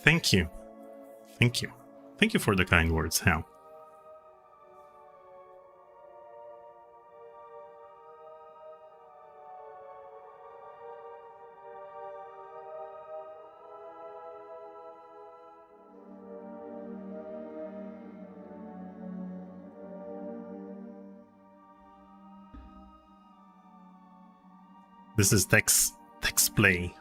Thank you. Thank you. Thank you for the kind words, Hal. This is text play.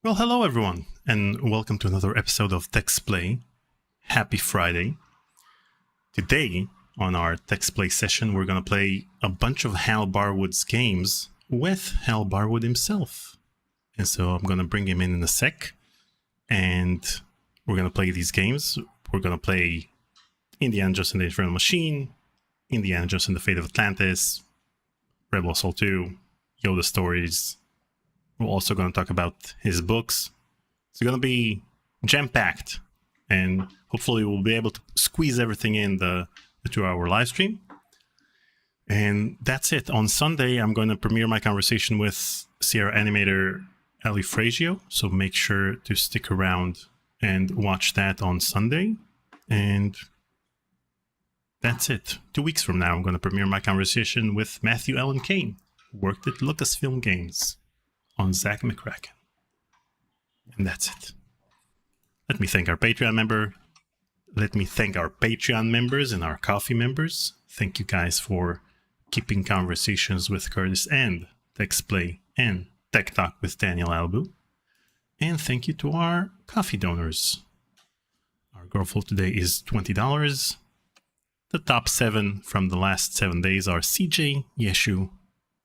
Well, hello everyone, and welcome to another episode of Text Play. Happy Friday. Today, on our Text Play session, we're going to play a bunch of Hal Barwood's games with Hal Barwood himself. And so I'm going to bring him in a sec, and we're going to play these games. We're going to play Indiana Jones and the Infernal Machine, Indiana Jones and the Fate of Atlantis, Rebel Assault 2, Yoda Stories. We're also going to talk about his books. It's going to be jam-packed, and hopefully we'll be able to squeeze everything in the 2-hour live stream. And that's it. On Sunday, I'm going to premiere my conversation with Sierra animator Ali Fragio, so make sure to stick around and watch that on Sunday. And that's it. 2 weeks from now, I'm going to premiere my conversation with Matthew Allen Kane, who worked at Lucasfilm Games on Zack McCracken. And that's it. Let me thank our Patreon members and our coffee members. Thank you guys for keeping conversations with Curtis and Text Play and Tech Talk with Daniel Albu. And thank you to our coffee donors. Our goal for today is $20. The top 7 from the last 7 days are CJ, Yeshu,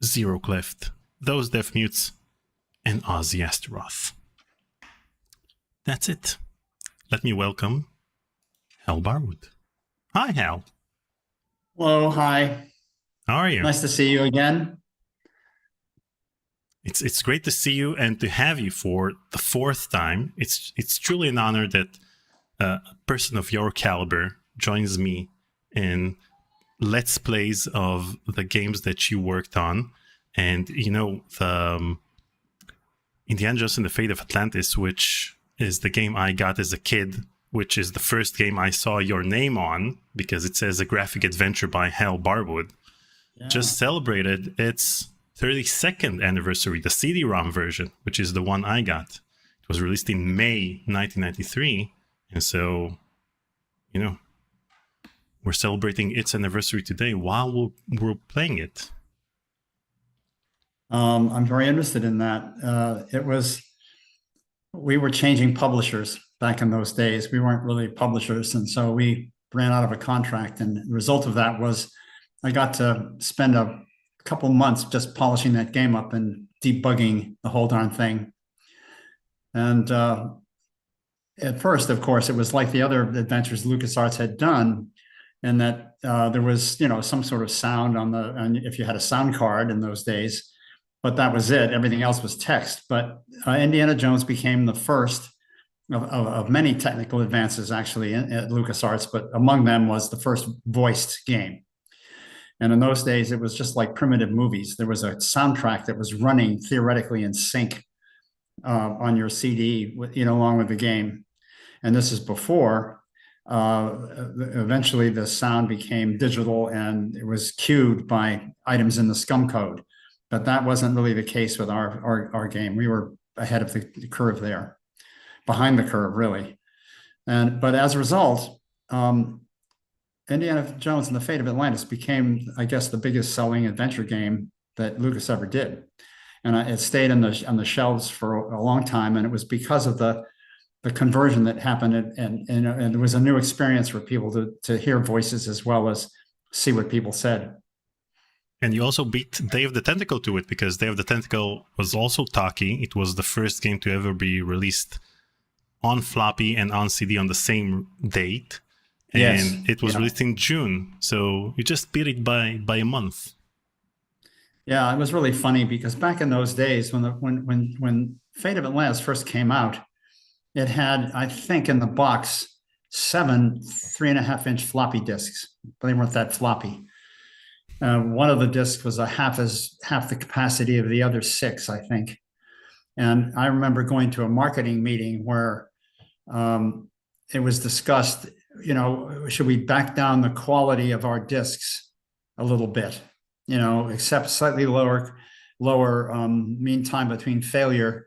Zero Cleft, Those Deaf Mutes, and Ozzy Astaroth. That's it. Let me welcome Hal Barwood. Hi, Hal. Hello, hi. How are you? Nice to see you again. It's great to see you and to have you for the 4th time. It's truly an honor that a person of your caliber joins me in let's plays of the games that you worked on. And the Indiana Jones and the Fate of Atlantis, which is the game I got as a kid, which is the first game I saw your name on because it says a graphic adventure by Hal Barwood, just celebrated its 32nd anniversary, the CD-ROM version, which is the one I got. It was released in May 1993, and so, we're celebrating its anniversary today while we're playing it. I'm very interested in that. We were changing publishers back in those days. We weren't really publishers, and so we ran out of a contract. And the result of that was I got to spend a couple months just polishing that game up and debugging the whole darn thing. And at first, of course, it was like the other adventures LucasArts had done, in that there was, some sort of sound and if you had a sound card in those days, but that was it. Everything else was text. But Indiana Jones became the first of many technical advances, actually, at LucasArts, but among them was the first voiced game. And in those days, it was just like primitive movies. There was a soundtrack that was running theoretically in sync on your CD, along with the game. And this is before eventually the sound became digital and it was cued by items in the Scumm code. But that wasn't really the case with our game. We were ahead of the curve there, behind the curve, really. But as a result, Indiana Jones and the Fate of Atlantis became, I guess, the biggest selling adventure game that Lucas ever did. And it stayed on the shelves for a long time. And it was because of the conversion that happened. And it was a new experience for people to hear voices as well as see what people said. And you also beat Day of the Tentacle to it, because Day of the Tentacle was also talkie. It was the first game to ever be released on floppy and on CD on the same date. And it was released in June. So you just beat it by a month. Yeah, it was really funny because back in those days when Fate of Atlantis first came out, it had, I think, in the box 7 3.5-inch floppy disks, but they weren't that floppy. One of the discs was half the capacity of the other 6, I think. And I remember going to a marketing meeting where it was discussed, should we back down the quality of our discs a little bit, accept slightly lower mean time between failure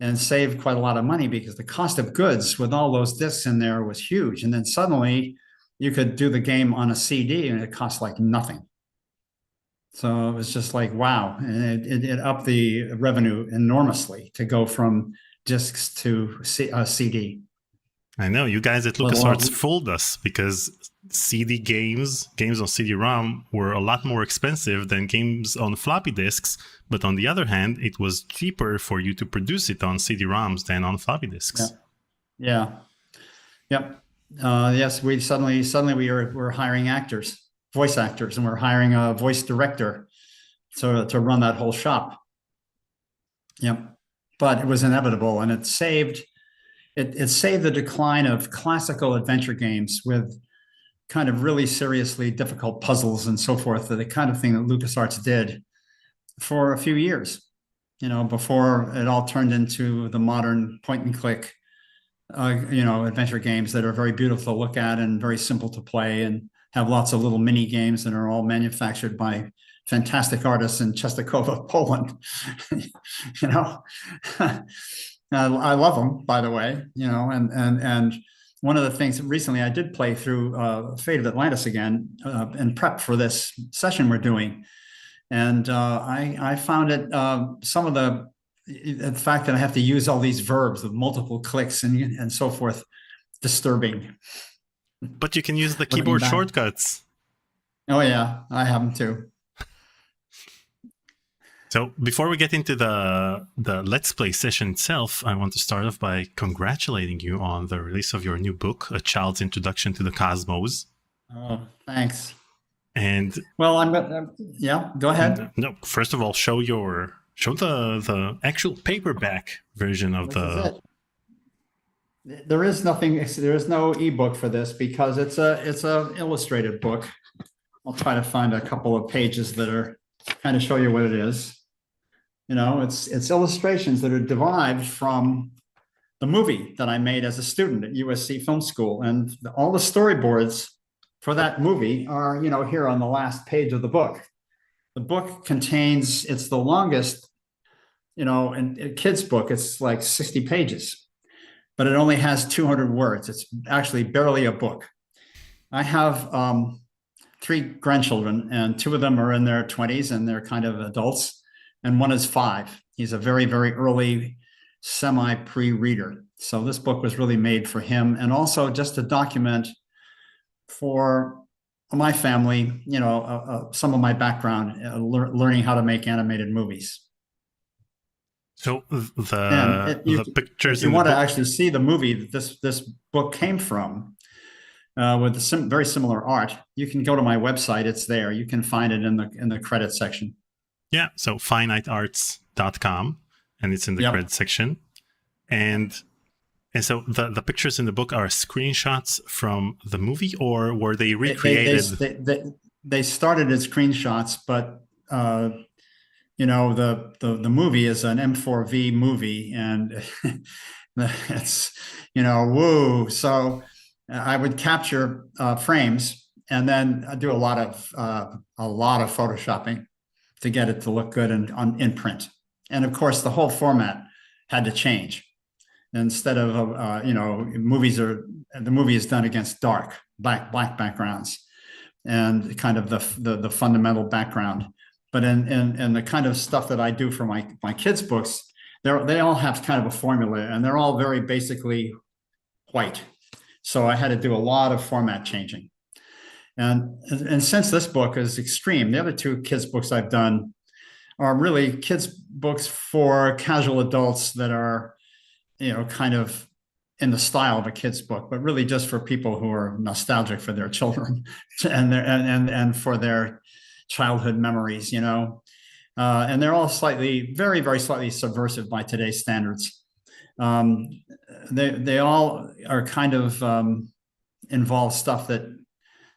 and save quite a lot of money, because the cost of goods with all those discs in there was huge. And then suddenly you could do the game on a CD and it cost like nothing. So it was just like, wow. And it upped the revenue enormously to go from discs to CD. I know, you guys at LucasArts fooled us, because CD games on CD-ROM were a lot more expensive than games on floppy disks. But on the other hand, it was cheaper for you to produce it on CD-ROMs than on floppy disks. Yeah. Yep. Yes, we suddenly we were hiring actors, voice actors, and we're hiring a voice director to run that whole shop. Yep. But it was inevitable, and it saved the decline of classical adventure games with kind of really seriously difficult puzzles and so forth, the kind of thing that LucasArts did for a few years, before it all turned into the modern point and click, adventure games that are very beautiful to look at and very simple to play and have lots of little mini games that are all manufactured by fantastic artists in Częstochowa, Poland. I love them, by the way, and one of the things recently I did play through Fate of Atlantis again in prep for this session we're doing. And I found it, some of the fact that I have to use all these verbs with multiple clicks and so forth, disturbing. But you can use the keyboard shortcuts. Oh yeah, I have them too. So before we get into the Let's Play session itself, I want to start off by congratulating you on the release of your new book, A Child's Introduction to the Cosmos. Oh, thanks. And well, go ahead. No, first of all, show the actual paperback version of There is nothing. There is no ebook for this because it's a illustrated book. I'll try to find a couple of pages that are kind of show you what it is. It's illustrations that are derived from the movie that I made as a student at USC Film School, and all the storyboards for that movie are here on the last page of the book. The book contains, it's the longest, in a kid's book, it's like 60 pages, but it only has 200 words. It's actually barely a book. I have 3 grandchildren, and 2 of them are in their 20s and they're kind of adults, and 1 is 5. He's a very, very early semi-pre-reader. So this book was really made for him, and also just to document for my family, some of my background, learning how to make animated movies. So You, the pictures if you in the want to book, actually see the movie that this book came from, with very similar art, you can go to my website. It's there. You can find it in the credit section. yeah, so finitearts.com, and it's in the Yep. credit section. And so the pictures in the book are screenshots from the movie, or were they recreated? They started as screenshots, but the movie is an M4V movie, and it's woo. So I would capture frames and then do a lot of photoshopping to get it to look good in print. And of course, the whole format had to change. Instead of the movie is done against black backgrounds and kind of the fundamental background. But in the kind of stuff that I do for my kids' books, they all have kind of a formula, and they're all very basically white. So I had to do a lot of format changing. And since this book is extreme, the other 2 kids' books I've done are really kids' books for casual adults that are, kind of in the style of a kid's book, but really just for people who are nostalgic for their children and for their childhood memories, and they're all very, very slightly subversive by today's standards. They all are kind of involve stuff that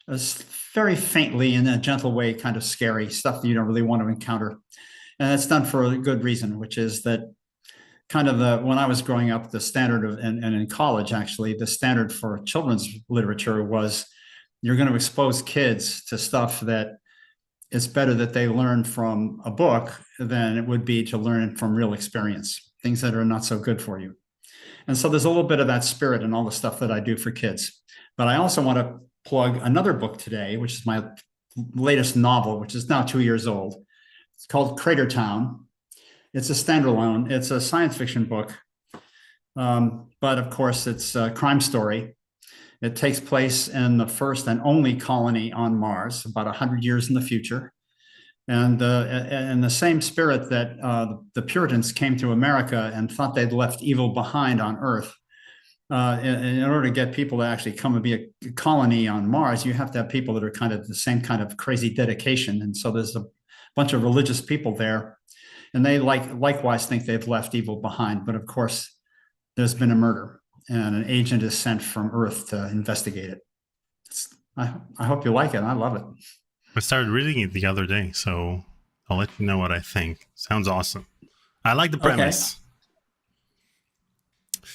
is very faintly, in a gentle way, kind of scary stuff that you don't really want to encounter. And it's done for a good reason, which is that kind of when I was growing up, the standard and in college, actually, the standard for children's literature was you're going to expose kids to stuff that it's better that they learn from a book than it would be to learn from real experience, things that are not so good for you. And so there's a little bit of that spirit in all the stuff that I do for kids. But I also want to plug another book today, which is my latest novel, which is now 2 years old. It's called Crater Town. It's a standalone. It's a science fiction book. But of course, it's a crime story. It takes place in the first and only colony on Mars, about 100 years in the future. And in the same spirit that the Puritans came to America and thought they'd left evil behind on Earth, in order to get people to actually come and be a colony on Mars, you have to have people that are kind of the same kind of crazy dedication. And so there's a bunch of religious people there, and they likewise think they've left evil behind. But of course, there's been a murder, and an agent is sent from Earth to investigate it. I hope you like it. I love it. I started reading it the other day, so I'll let you know what I think. Sounds awesome. I like the premise. Okay.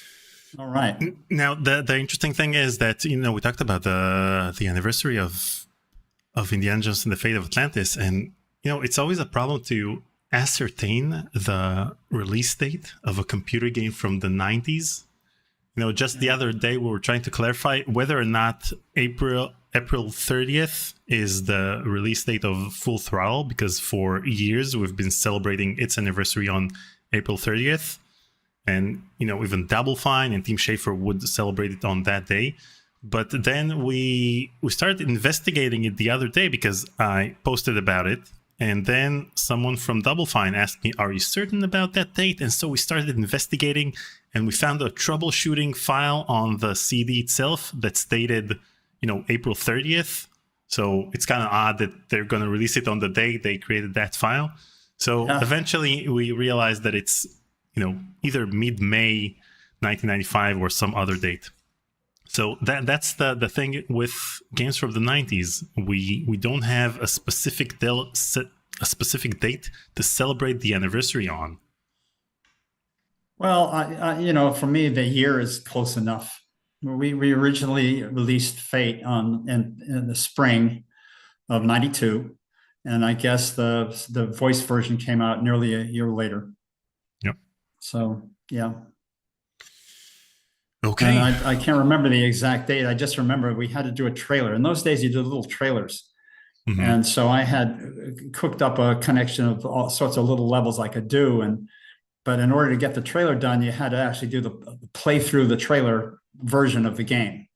All right. Now, the interesting thing is that, we talked about the anniversary of Indiana Jones and the Fate of Atlantis, and, it's always a problem to ascertain the release date of a computer game from the 90s. Just the other day, we were trying to clarify whether or not April 30th is the release date of Full Throttle, because for years we've been celebrating its anniversary on April 30th. And, even Double Fine and Team Schafer would celebrate it on that day. But then we started investigating it the other day because I posted about it. And then someone from Double Fine asked me, are you certain about that date? And so we started investigating, and we found a troubleshooting file on the CD itself that's dated, April 30th. So it's kind of odd that they're going to release it on the day they created that file. So eventually we realized that it's, either mid-May 1995 or some other date. So that's the thing with games from the 90s. We don't have a specific date to celebrate the anniversary on. Well, for me, the year is close enough. We originally released Fate in the spring of '92, and I guess the voice version came out nearly a year later. Yep. So yeah. Okay. And I can't remember the exact date. I just remember we had to do a trailer. In those days, you did little trailers. Mm-hmm. And so I had cooked up a connection of all sorts of little levels I could do. But in order to get the trailer done, you had to actually do the play through the trailer version of the game.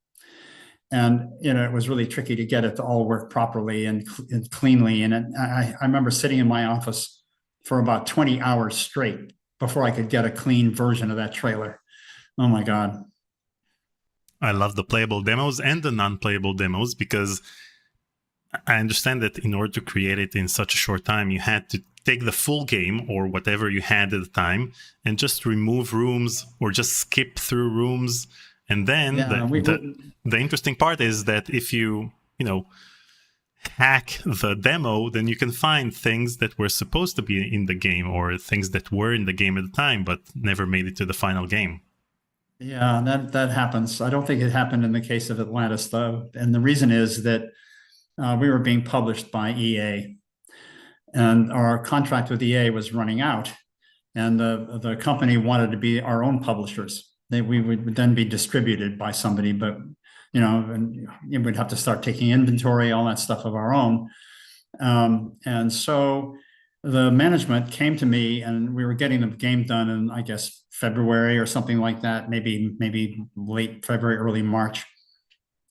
And, it was really tricky to get it to all work properly and cleanly. And I remember sitting in my office for about 20 hours straight before I could get a clean version of that trailer. Oh my God. I love the playable demos and the non-playable demos because I understand that in order to create it in such a short time, you had to take the full game or whatever you had at the time and just remove rooms or just skip through rooms. And then the interesting part is that if you hack the demo, then you can find things that were supposed to be in the game or things that were in the game at the time but never made it to the final game. Yeah, that happens. I don't think it happened in the case of Atlantis, though. And the reason is that we were being published by EA, and our contract with EA was running out, and the company wanted to be our own publishers. We would then be distributed by somebody, but and we'd have to start taking inventory, all that stuff of our own. And so the management came to me, and we were getting the game done in, I guess, February or something like that, maybe late February, early March.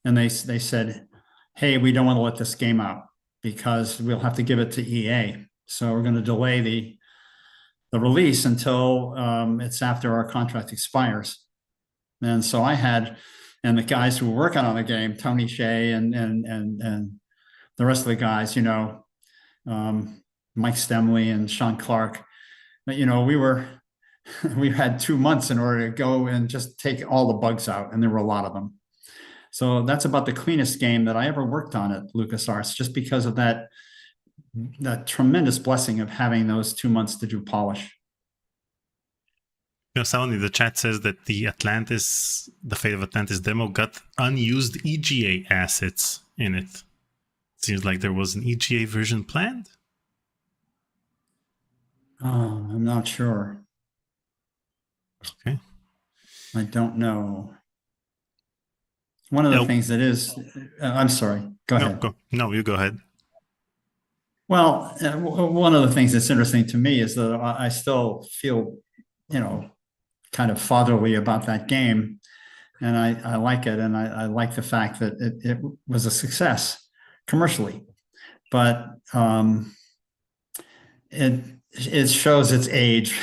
And they said, hey, we don't want to let this game out because we'll have to give it to EA. So we're going to delay the release until it's after our contract expires. And so and the guys who were working on the game, Tony Shea and the rest of the guys, Mike Stemley and Sean Clark, we had 2 months in order to go and just take all the bugs out, and there were a lot of them. So that's about the cleanest game that I ever worked on at LucasArts, just because of that tremendous blessing of having those 2 months to do polish. Someone in the chat says that the Fate of Atlantis demo got unused EGA assets in it. Seems like there was an EGA version planned. Oh, I'm not sure. Okay. I don't know. One of the things that is, I'm sorry, go ahead. No, you go ahead. Well, one of the things that's interesting to me is that I still feel, kind of fatherly about that game. And I like it. And I like the fact that it was a success commercially. But it shows its age.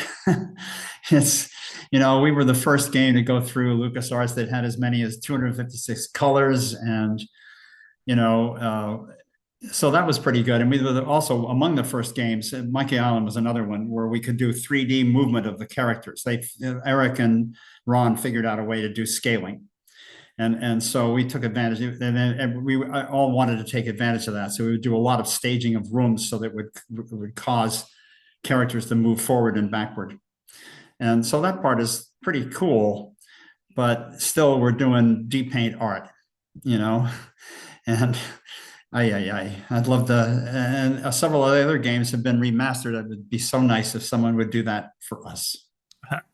It's, we were the first game to go through LucasArts that had as many as 256 colors, and so that was pretty good. And we were also among the first games. Monkey Island was another one where we could do 3D movement of the characters. Eric and Ron figured out a way to do scaling, and so we took advantage. And we all wanted to take advantage of that. So we would do a lot of staging of rooms so that it would cause characters to move forward and backward. And so that part is pretty cool, but still we're doing deep paint art, and I'd love to. And several other games have been remastered. It would be so nice if someone would do that for us.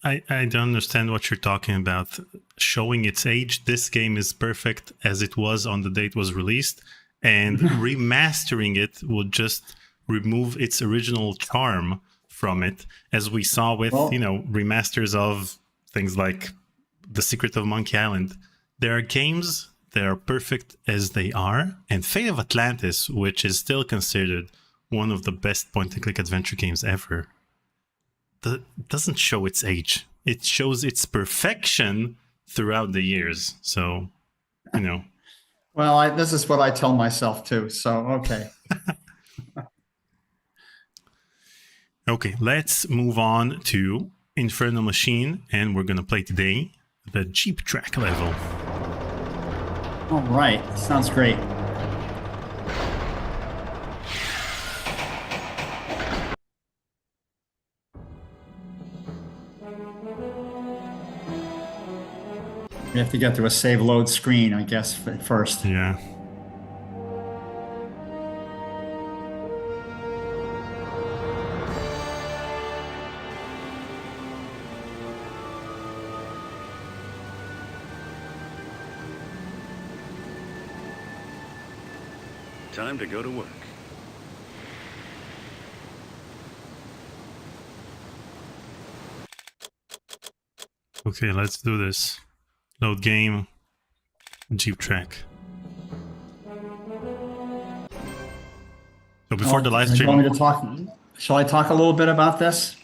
I don't understand what you're talking about. Showing its age, this game is perfect as it was on the date it was released, and remastering it would just remove its original charm from it, as we saw with remasters of things like The Secret of Monkey Island. There are games that are perfect as they are, and Fate of Atlantis, which is still considered one of the best point-and-click adventure games ever, doesn't show its age. It shows its perfection throughout the years. So, Well, this is what I tell myself too. So, okay. Okay, let's move on to Infernal Machine, and we're going to play today. the Jeep track level. All right, sounds great. We have to get to a save load screen, I guess, first. Yeah. Time to go to work. Okay, let's do this. Load game, Jeep track. So before the live You stream, want me to talk? Shall I talk a little bit about this?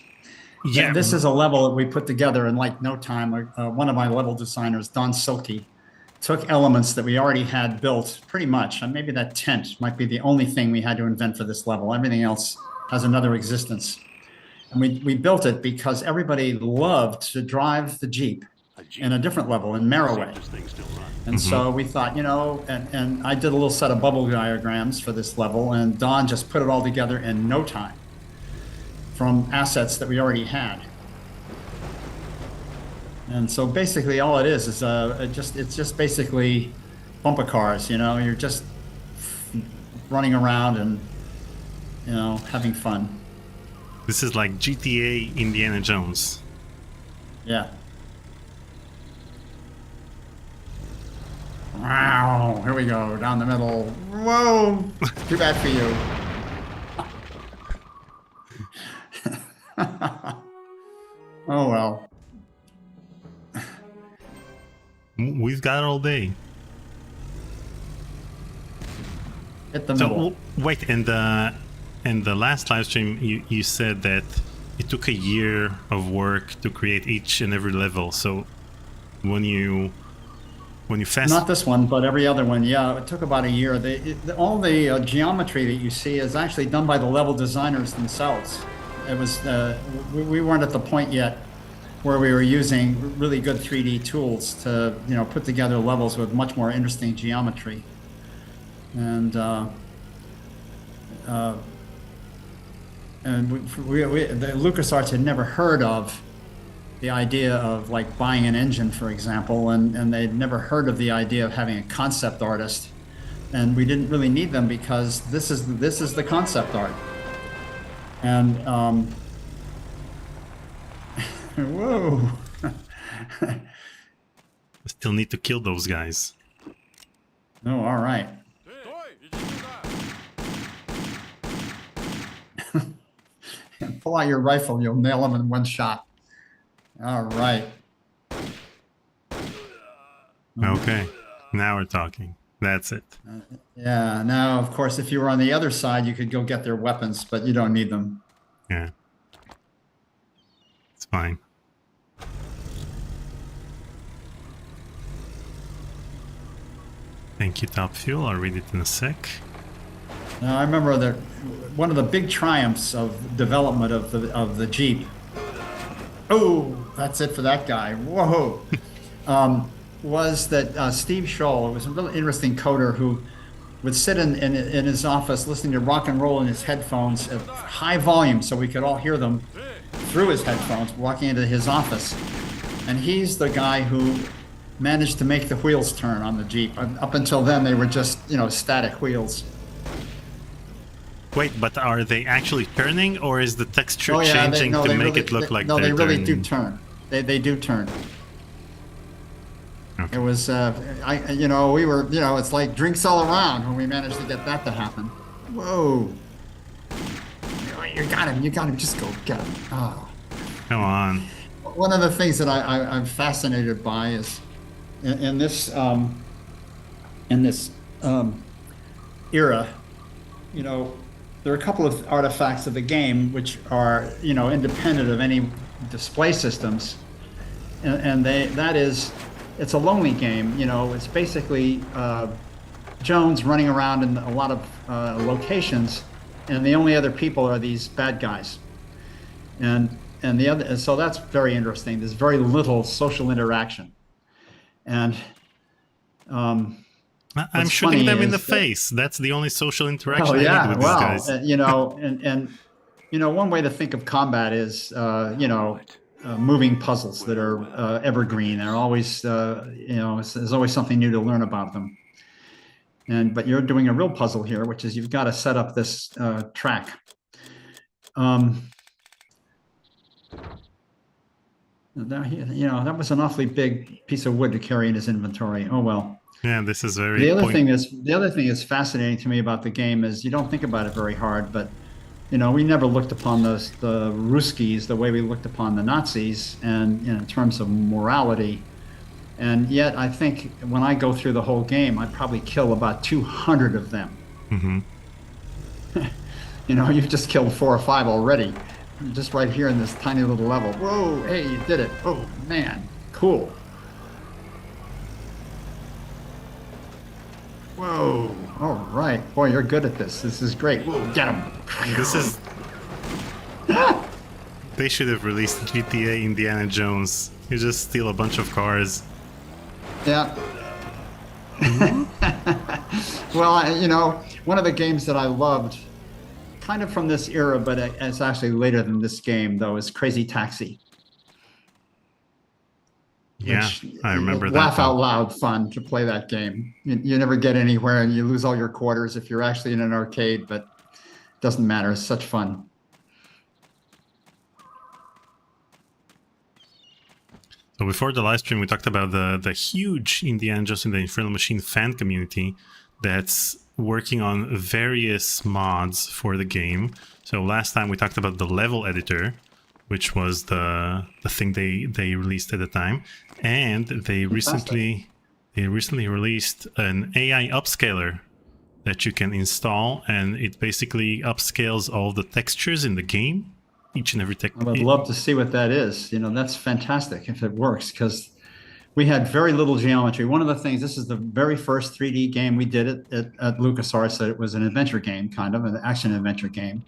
yeah, This is a level that we put together in like no time. One of my level designers, Don Silkey, took elements that we already had built pretty much. And maybe that tent might be the only thing we had to invent for this level. Everything else has another existence. And we built it because everybody loved to drive the Jeep in a different level in Meroway. And so we thought, you know, and I did a little set of bubble diagrams for this level, and Don just put it all together in no time from assets that we already had. And so basically all it is it's just basically bumper cars, you know, you're just running around and, you know, having fun. this is like GTA Indiana Jones. Yeah. Wow, here we go, down the middle. Whoa, too bad for you. Oh, well. We've got all day. Hit the So middle. wait, in the last live stream, you said that it took a year of work to create each and every level. So when you fast, Not this one, but every other one. Yeah, it took about a year. All the geometry that you see is actually done by the level designers themselves. It was we weren't at the point yet where we were using really good 3D tools to, you know, put together levels with much more interesting geometry. And the LucasArts had never heard of the idea of like buying an engine, for example, and they'd never heard of the idea of having a concept artist, and we didn't really need them because this is the concept art. And whoa. I still need to kill those guys. Oh, all right. Pull out your rifle, you'll nail them in one shot. All right. Okay, now we're talking. That's it. Yeah, now, of course, if you were on the other side, you could go get their weapons, but you don't need them. Yeah, it's fine. Thank you, Top Fuel. I'll read it in a sec. Now, I remember that one of the big triumphs of development of the Jeep. Oh, that's it for that guy. Whoa. Was that Steve Scholl, was a really interesting coder who would sit in his office listening to rock and roll in his headphones at high volume so we could all hear them through his headphones walking into his office. And he's the guy who managed to make the wheels turn on the Jeep. Up until then, they were just, you know, static wheels. Wait, but are they actually turning, or is the texture Oh, yeah, changing to make it look like no, they're they really do turning? turn. They do turn. Okay. It was, you know, we were, you know, it's like drinks all around when we managed to get that to happen. Whoa. You got him, just go get him. Oh. Come on. One of the things that I'm fascinated by is in this era, you know, there are a couple of artifacts of the game which are, you know, independent of any display systems, and it's a lonely game. You know, it's basically Jones running around in a lot of locations, and the only other people are these bad guys, and so that's very interesting. There's very little social interaction. And I'm what's shooting funny them in the is that- face. That's the only social interaction Oh I need yeah, with these well, guys. and one way to think of combat is moving puzzles that are evergreen. They're always there's always something new to learn about them. But you're doing a real puzzle here, which is you've got to set up this track. That was an awfully big piece of wood to carry in his inventory. Oh well. Yeah, this is very The other thing that's fascinating to me about the game is you don't think about it very hard, but we never looked upon the Ruskies the way we looked upon the Nazis, and in terms of morality. And yet, I think when I go through the whole game, I probably kill about 200 of them. Mm-hmm. You've just killed 4 or 5 already, just right here in this tiny little level. Whoa, hey, you did it. Oh, man, cool. Whoa, all right. Boy, you're good at this. This is great. Whoa, get him. This is... They should have released GTA Indiana Jones. You just steal a bunch of cars. Yeah. Well, one of the games that I loved, kind of from this era, but it's actually later than this game, though, is Crazy Taxi. Yeah, I remember that. Laugh out loud fun to play that game. You never get anywhere, and you lose all your quarters if you're actually in an arcade, but it doesn't matter. It's such fun. So before the live stream, we talked about the huge Indiana Jones and the Infernal Machine fan community that's working on various mods for the game. So last time we talked about the level editor, which was the thing they released at the time, and they recently released an AI upscaler that you can install, and it basically upscales all the textures in the game. Each and every I would love to see what that is. That's fantastic if it works, because we had very little geometry. One of the things, this is the very first 3D game we did at LucasArts. It was an adventure game, kind of an action adventure game.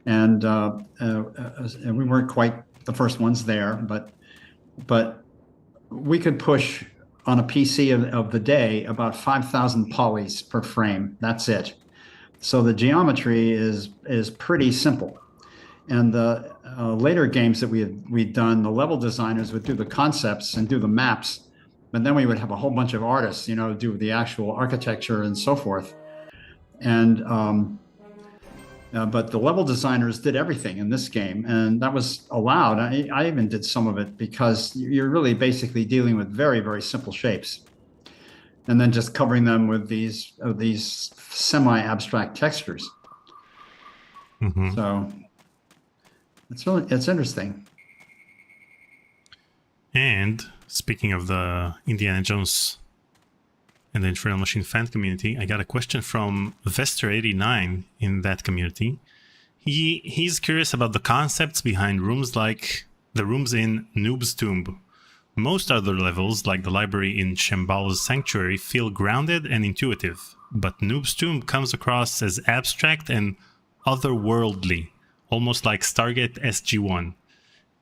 And we weren't quite the first ones there, but we could push on a PC of the day about 5,000 polys per frame. That's it. So the geometry is pretty simple. And the later games that we'd done, the level designers would do the concepts and do the maps, but then we would have a whole bunch of artists, do the actual architecture and so forth. And but the level designers did everything in this game, and that was allowed. I even did some of it, because you're really basically dealing with very, very simple shapes, and then just covering them with these semi-abstract textures. Mm-hmm. So it's interesting. And speaking of the Indiana Jones and the Infernal Machine fan community, I got a question from Vester89 in that community. He's curious about the concepts behind rooms like the rooms in Noob's Tomb. Most other levels, like the library in Shambhala's Sanctuary, feel grounded and intuitive, but Noob's Tomb comes across as abstract and otherworldly, almost like Stargate SG-1.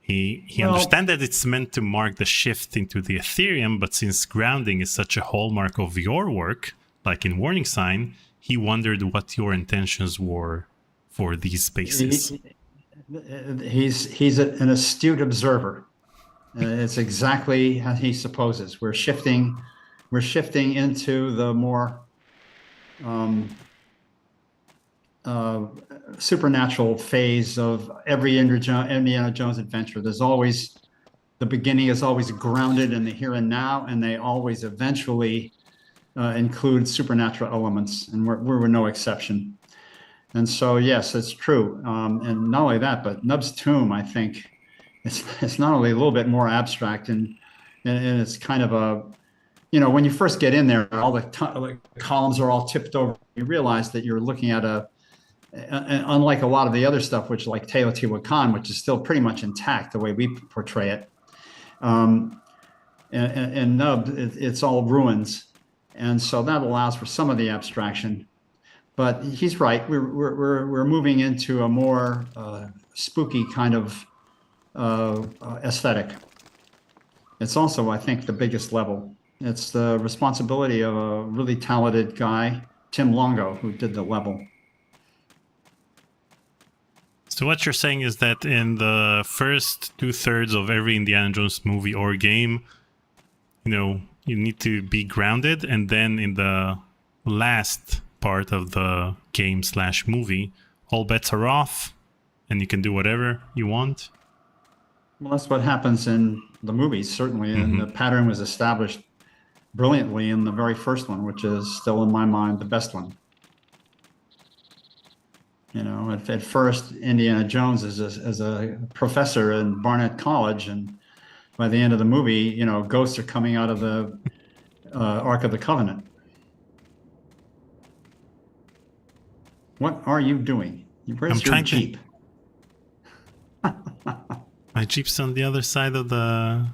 He understands that it's meant to mark the shift into the Ethereum, but since grounding is such a hallmark of your work, like in Warning Sign, he wondered what your intentions were for these spaces. He's an astute observer. It's exactly how he supposes. We're shifting into the more supernatural phase of every Indiana Jones adventure. There's always, the beginning is always grounded in the here and now, and they always eventually include supernatural elements, and we're no exception. And so, yes, it's true. And not only that, but Nub's Tomb, I think, it's not only a little bit more abstract, and it's kind of a, when you first get in there, all the columns are all tipped over. You realize that you're looking at unlike a lot of the other stuff, which like Teotihuacan, which is still pretty much intact the way we portray it. And Nub, it's all ruins. And so that allows for some of the abstraction. But he's right. We're moving into a more spooky kind of aesthetic. It's also, I think, the biggest level. It's the responsibility of a really talented guy, Tim Longo, who did the level. So what you're saying is that in the first 2/3 of every Indiana Jones movie or game, you need to be grounded, and then in the last part of the game/movie, all bets are off, and you can do whatever you want. Well, that's what happens in the movies, certainly, and the pattern was established brilliantly in the very first one, which is still in my mind the best one. At first, Indiana Jones is a professor in Barnett College, and by the end of the movie, ghosts are coming out of the Ark of the Covenant. What are you doing? Where's your Jeep? My Jeep's on the other side of the...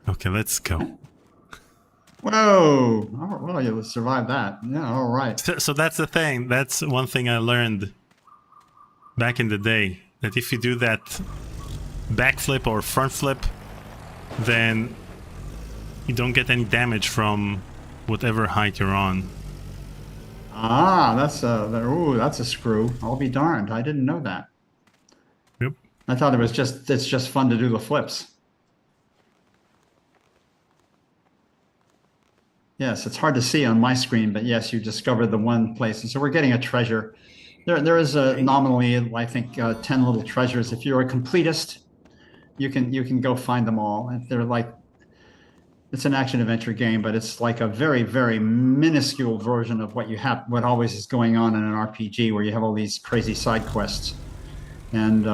Okay, let's go. Whoa! Well, you survived that. Yeah, all right. So that's the thing. That's one thing I learned back in the day. That if you do that backflip or front flip, then you don't get any damage from whatever height you're on. Ah, that's a screw. I'll be darned. I didn't know that. Yep. I thought it's just fun to do the flips. Yes, it's hard to see on my screen, but yes, you discovered the one place. And so we're getting a treasure. There is nominally, I think, 10 little treasures. If you're a completist, you can go find them all. And they're like, it's an action adventure game, but it's like a very, very minuscule version of what always is going on in an RPG, where you have all these crazy side quests. And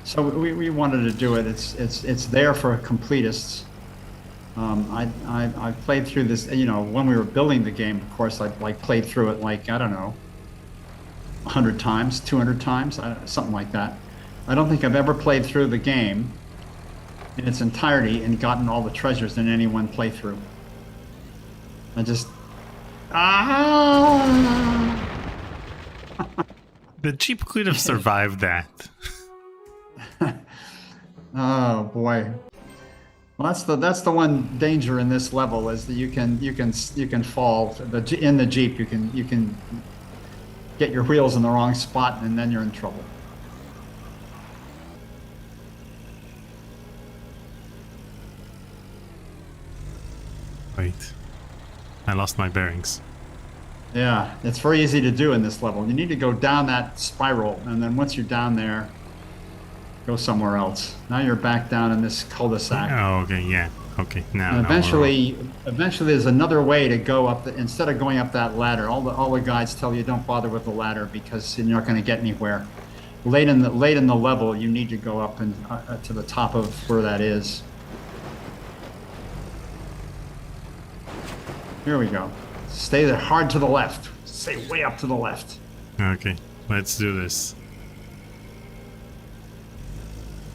so we wanted to do it. It's there for completists. I played through this, when we were building the game, of course, I played through it I don't know, 100 times, 200 times, something like that. I don't think I've ever played through the game in its entirety and gotten all the treasures in any one playthrough. The Jeep could have survived that. Oh boy. Well, that's the one danger in this level, is that you can fall in the Jeep. You can get your wheels in the wrong spot, and then you're in trouble. Wait, I lost my bearings. Yeah, it's very easy to do in this level. You need to go down that spiral, and then once you're down there, go somewhere else. Now you're back down in this cul-de-sac. Oh, okay, yeah. Okay, now. And eventually there's another way to go up. Instead of going up that ladder, all the guides tell you don't bother with the ladder because you're not going to get anywhere. Late in the level, you need to go up and to the top of where that is. Here we go. Stay there, hard to the left. Stay way up to the left. Okay, let's do this.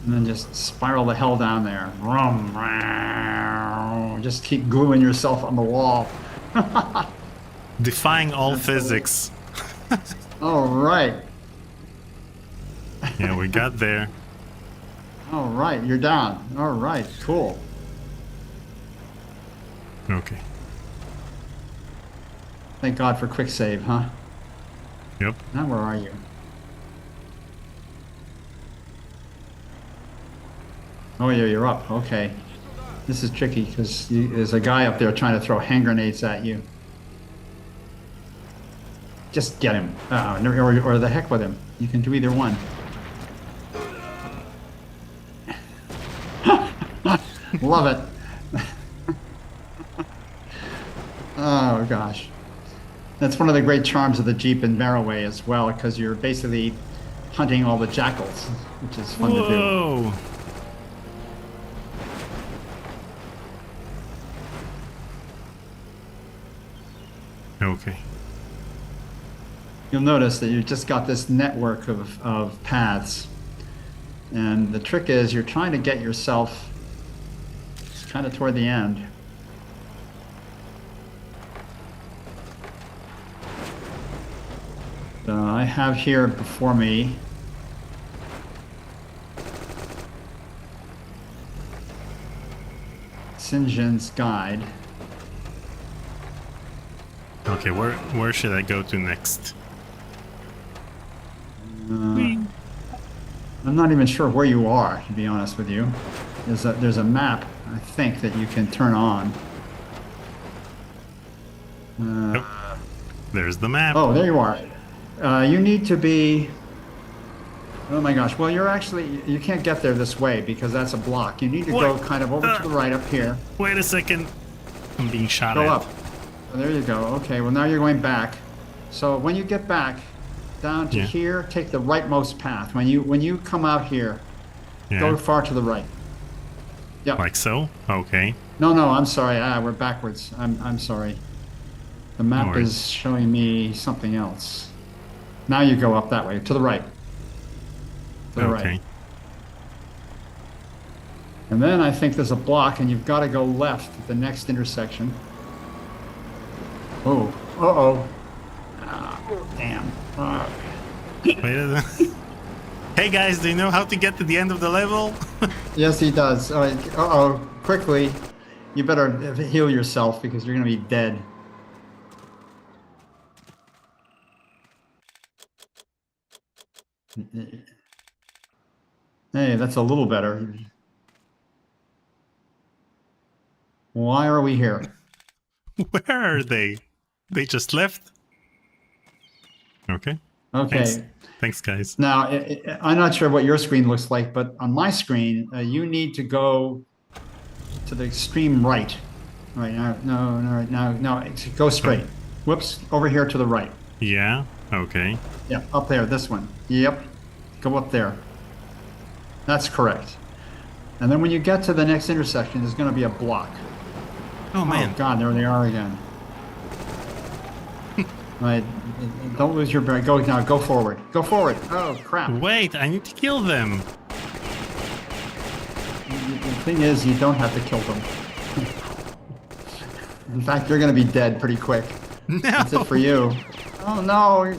And then just spiral the hell down there. Just keep gluing yourself on the wall. Defying all physics. All right. Yeah, we got there. All right, you're down. All right, cool. Okay. Thank God for quick save, huh? Yep. Now where are you? Oh yeah, you're up. Okay. This is tricky because there's a guy up there trying to throw hand grenades at you. Just get him. Or the heck with him. You can do either one. Love it. Oh gosh. That's one of the great charms of the Jeep and Barroway as well, because you're basically hunting all the jackals, which is fun to do. Whoa! Okay. You'll notice that you've just got this network of paths. And the trick is you're trying to get yourself kind of toward the end. I have here before me Sinjin's guide. Okay, where should I go to next? I'm not even sure where you are, to be honest with you. There's a map, I think, that you can turn on. Nope. There's the map. Oh, there you are. You need to be... Oh my gosh. Well, you can't get there this way because that's a block. You need to go kind of over to the right up here. Wait a second. I'm being shot Go at. up. Oh, there you go. Okay, well now you're going back. So when you get back down to here, take the rightmost path. When you come out here, go far to the right. Yep. Like so? Okay. No, I'm sorry. We're backwards. I'm sorry. The map is showing me something else. Now you go up that way, to the right. To the right. And then I think there's a block, and you've got to go left at the next intersection. Oh, uh-oh. Damn. Wait a minute. Hey guys, do you know how to get to the end of the level? Yes, he does. Uh-oh. Quickly. You better heal yourself because you're going to be dead. Hey, that's a little better. Why are we here? Where are they? They just left? Okay. Okay. Thanks guys. Now, I'm not sure what your screen looks like, but on my screen, you need to go to the extreme right. All right, no, go straight. Whoops, over here to the right. Yeah, okay. Yep, up there, this one. Yep, go up there. That's correct. And then when you get to the next intersection, there's going to be a block. Oh man. Oh God, there they are again. Right, don't lose your breath. Go now, go forward. Go forward. Oh crap. Wait, I need to kill them. The thing is, you don't have to kill them. In fact, you're going to be dead pretty quick. No. That's it for you. Oh no.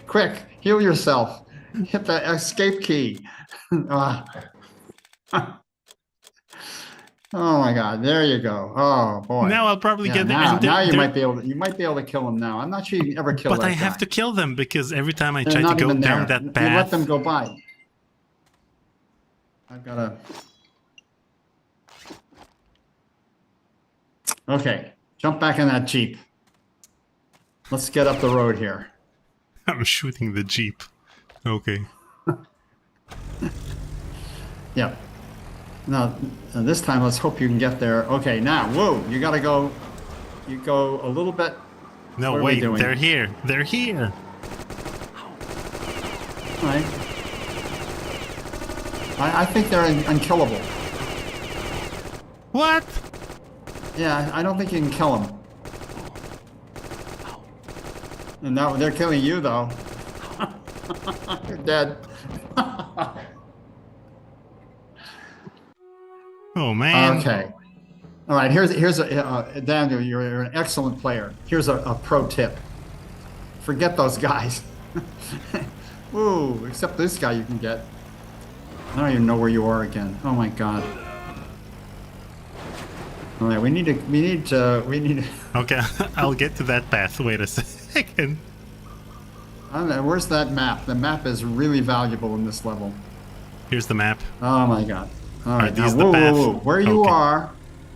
Quick, heal yourself. Hit the escape key. Oh my God! There you go. Oh boy. Now I'll probably get there. Now you might be able to kill them now. I'm not sure you can ever kill. But that I have guy. to kill them because every time I They're try to not go even down there. that path. You let them go by. I've got to. Okay, jump back in that Jeep. Let's get up the road here. I'm shooting the Jeep. Okay. Yep. Now, this time, let's hope you can get there. Okay, now, whoa, you gotta go. You go a little bit. No, What are we wait, doing? they're here. They're here. All right. I think they're unkillable. What? Yeah, I don't think you can kill them. And now they're killing you, though. You're dead. Oh man. Okay. All right. Here's a Daniel. You're an excellent player. Here's a pro tip. Forget those guys. Ooh, except this guy you can get. I don't even know where you are again. Oh my God. All right. We need to. Okay, I'll get to that path. Wait a second. I don't know. Where's that map? The map is really valuable in this level. Here's the map. Oh my God. All right. Now, these the path? whoa. Where you Okay. are.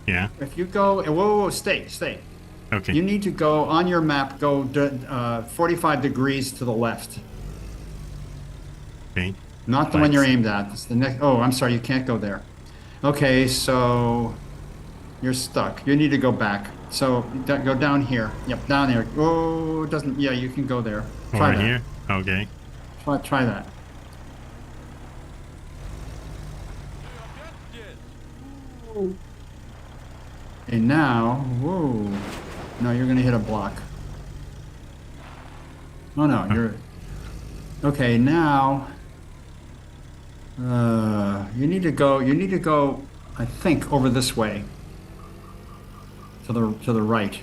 Yeah. If you go, whoa, stay. Okay. You need to go on your map, go 45 degrees to the left. Okay. Not the one you're aimed at. It's the next. Oh, I'm sorry, you can't go there. Okay, so you're stuck. You need to go back. So go down here. Yep, down there. Oh, it doesn't. Yeah, you can go there. Try Over that. here. Okay. Try that. And now, whoa. No, you're gonna hit a block. Oh no, you're okay. Now, you need to go. I think over this way. To the right.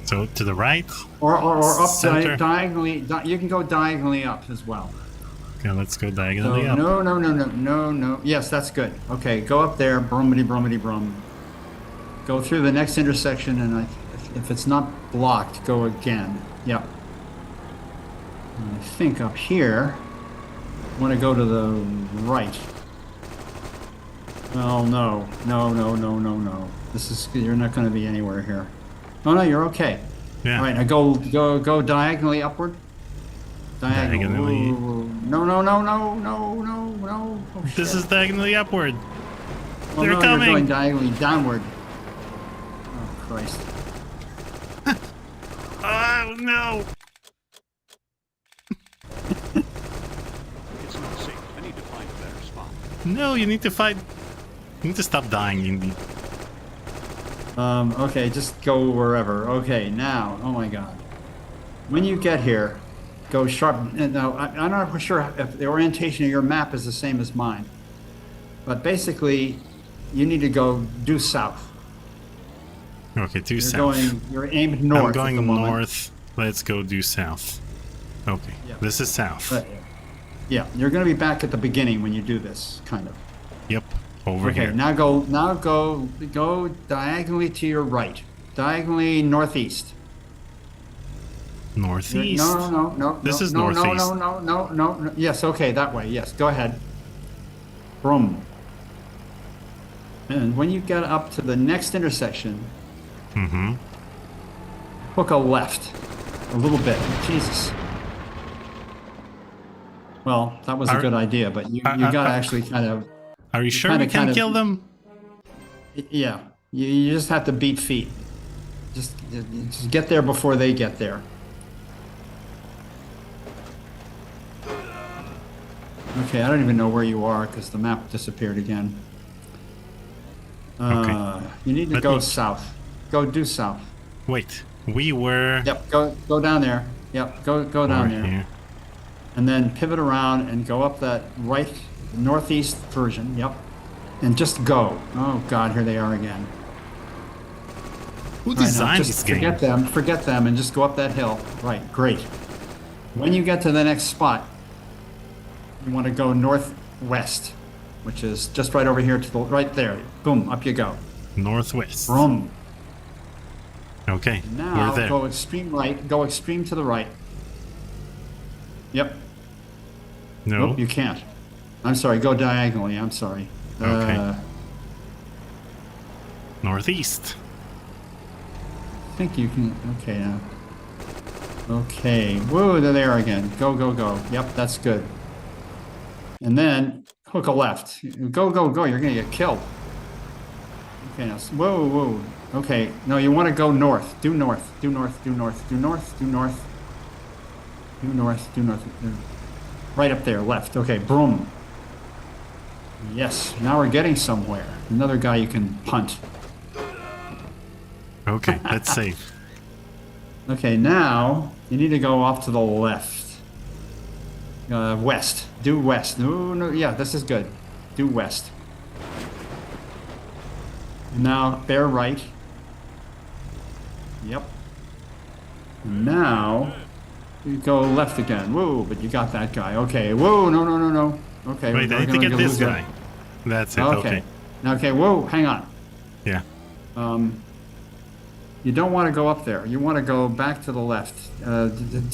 So to the right. Or up Center. diagonally. You can go diagonally up as well. Okay, let's go So, diagonally up. no. Yes, that's good. Okay, go up there, brummity, brummity, brum. Go through the next intersection, and if it's not blocked, go again. Yep. And I think up here, I want to go to the right. Oh, no. No. You're not going to be anywhere here. Oh, no, you're okay. Yeah. All right, now go diagonally upward. Diagonally. Ooh. No. Oh, This shit. is diagonally upward. Well, They're no, coming. You're going diagonally downward. Oh, Christ. Oh no! It's not safe. I need to find a better spot. No, you need to fight. You need to stop dying, Indy. Okay, just go wherever. Okay, now, oh my God. When you get here, go sharp. Now, I'm not sure if the orientation of your map is the same as mine, but basically, you need to go due south. Okay, due south. You're aimed north. I'm at going the moment. north. Let's go due south. Okay, Yeah. this is south. But, yeah, you're going to be back at the beginning when you do this, kind of. Yep, over Okay, here. now go diagonally to your right. Diagonally northeast. Northeast. No. This is no, northeast. No. Yes, okay, that way. Yes, go ahead. Boom. And when you get up to the next intersection, Mm-hmm. hook a left. A little bit. Jesus. Well, that was a good idea, but you got to actually kind of... Are you sure we can kill them? Yeah. You just have to beat feet. Just get there before they get there. Okay, I don't even know where you are because the map disappeared again. Okay. You need to Let go me- south. Go due south. Wait, we were Yep, go down there. Yep, go down over there. here. And then pivot around and go up that right northeast version. Yep. And just go. Oh God, here they are again. Who All right, now, designed just this game? forget them, and just go up that hill. Right, great. When you get to the next spot, you want to go northwest, which is just right over here to the right there. Boom, up you go. Northwest. Boom. Okay, Now we're there. go extreme right. Go extreme to the right. Yep. No. Nope, you can't. I'm sorry. Go diagonally. I'm sorry. Okay. Northeast. I think you can. Okay now. Okay. Whoa, there they are again. Go. Yep, that's good. And then hook a left. Go. You're gonna get killed. Okay. Now. Whoa. Okay. No, you want to go north. Due north. Right up there, left. Okay. Boom. Yes. Now we're getting somewhere. Another guy you can punt. Okay, that's safe. Okay, now you need to go off to the left. West. Due west. No. Yeah, this is good. Due west. Now bear right. Yep. Now you go left again. Whoa, but you got that guy. Okay. Whoa, no. Okay. Wait, we're I need to gonna get this lose it. guy. That's it, Okay. okay. Now, okay. Whoa, hang on. Yeah. You don't want to go up there. You want to go back to the left,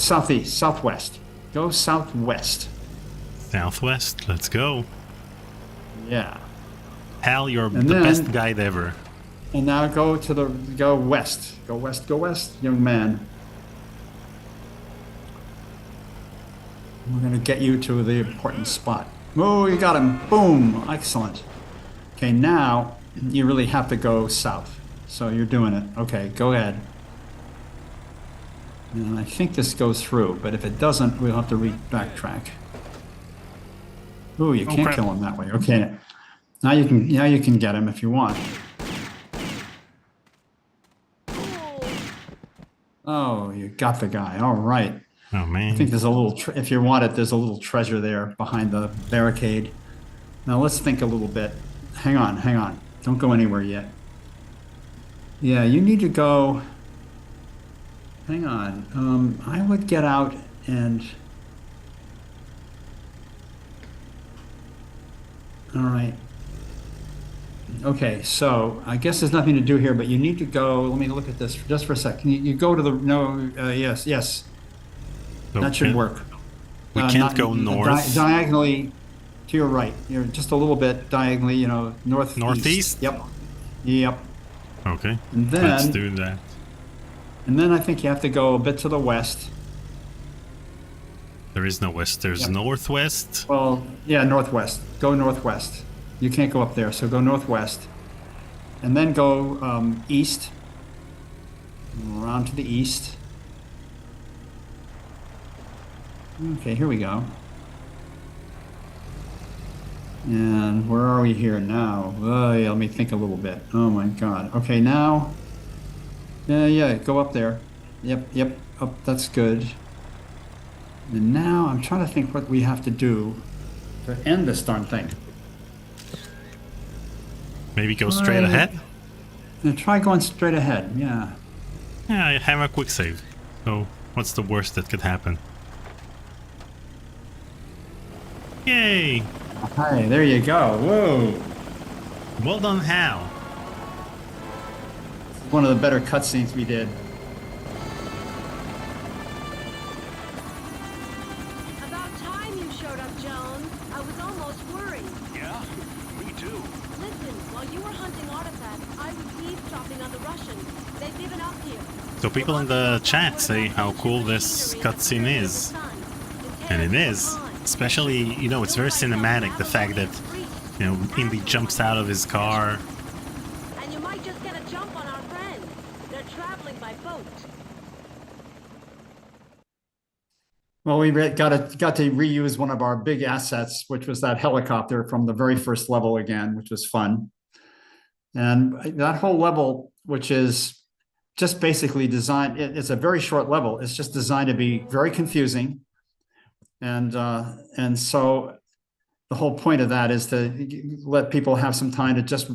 southeast, southwest. Go southwest. Southwest, let's go. Yeah. Hal, you're And the then- best guide ever. And now go west. Go west, young man. We're gonna get you to the important spot. Oh, you got him. Boom. Excellent. Okay, now you really have to go south. So you're doing it. Okay, go ahead. And I think this goes through, but if it doesn't, we'll have to backtrack. Ooh, you can't crap. kill him that way. Okay. Now you can get him if you want. Oh, you got the guy. All right. Oh, man. I think there's a little, if you want it, there's a little treasure there behind the barricade. Now let's think a little bit. Hang on. Don't go anywhere yet. Yeah, you need to go. Hang on. I would get out and All right. Okay, so I guess there's nothing to do here, but you need to go. Let me look at this just for a second. You go to the no. Yes, yes, So that should work. we can't Not go north, diagonally to your right. You're just a little bit diagonally. Northeast. northeast. Yep, yep. Okay, And let's then do that. I think you have to go a bit to the west. There is no west. There's Yep. northwest. Well, yeah, northwest. Go northwest. You can't go up there, so go northwest, and then go east, around to the east. Okay, here we go. And where are we here now? Oh, yeah, let me think a little bit. Oh my God. Okay, now. Yeah, go up there. Yep, up. That's good. And now I'm trying to think what we have to do to end this darn thing. Maybe go straight ahead. Try going straight ahead. Yeah. Yeah, I have a quick save. So what's the worst that could happen? Yay! Hey, there you go. Whoa. Well done, Hal. One of the better cutscenes we did. About time you showed up, Jones. I was almost worried. Yeah, me too. Listen, while you were hunting artifacts, I was eavesdropping on the Russians. They've given up here. So people in the chat say how cool this cutscene is. And it is. Especially, it's very cinematic, the fact that, Indy jumps out of his car. And you might just get a jump on our friends. They're traveling by boat. Well, we got to reuse one of our big assets, which was that helicopter from the very first level again, which was fun. And that whole level, which is just basically designed, it's a very short level. It's just designed to be very confusing. And so the whole point of that is to let people have some time to just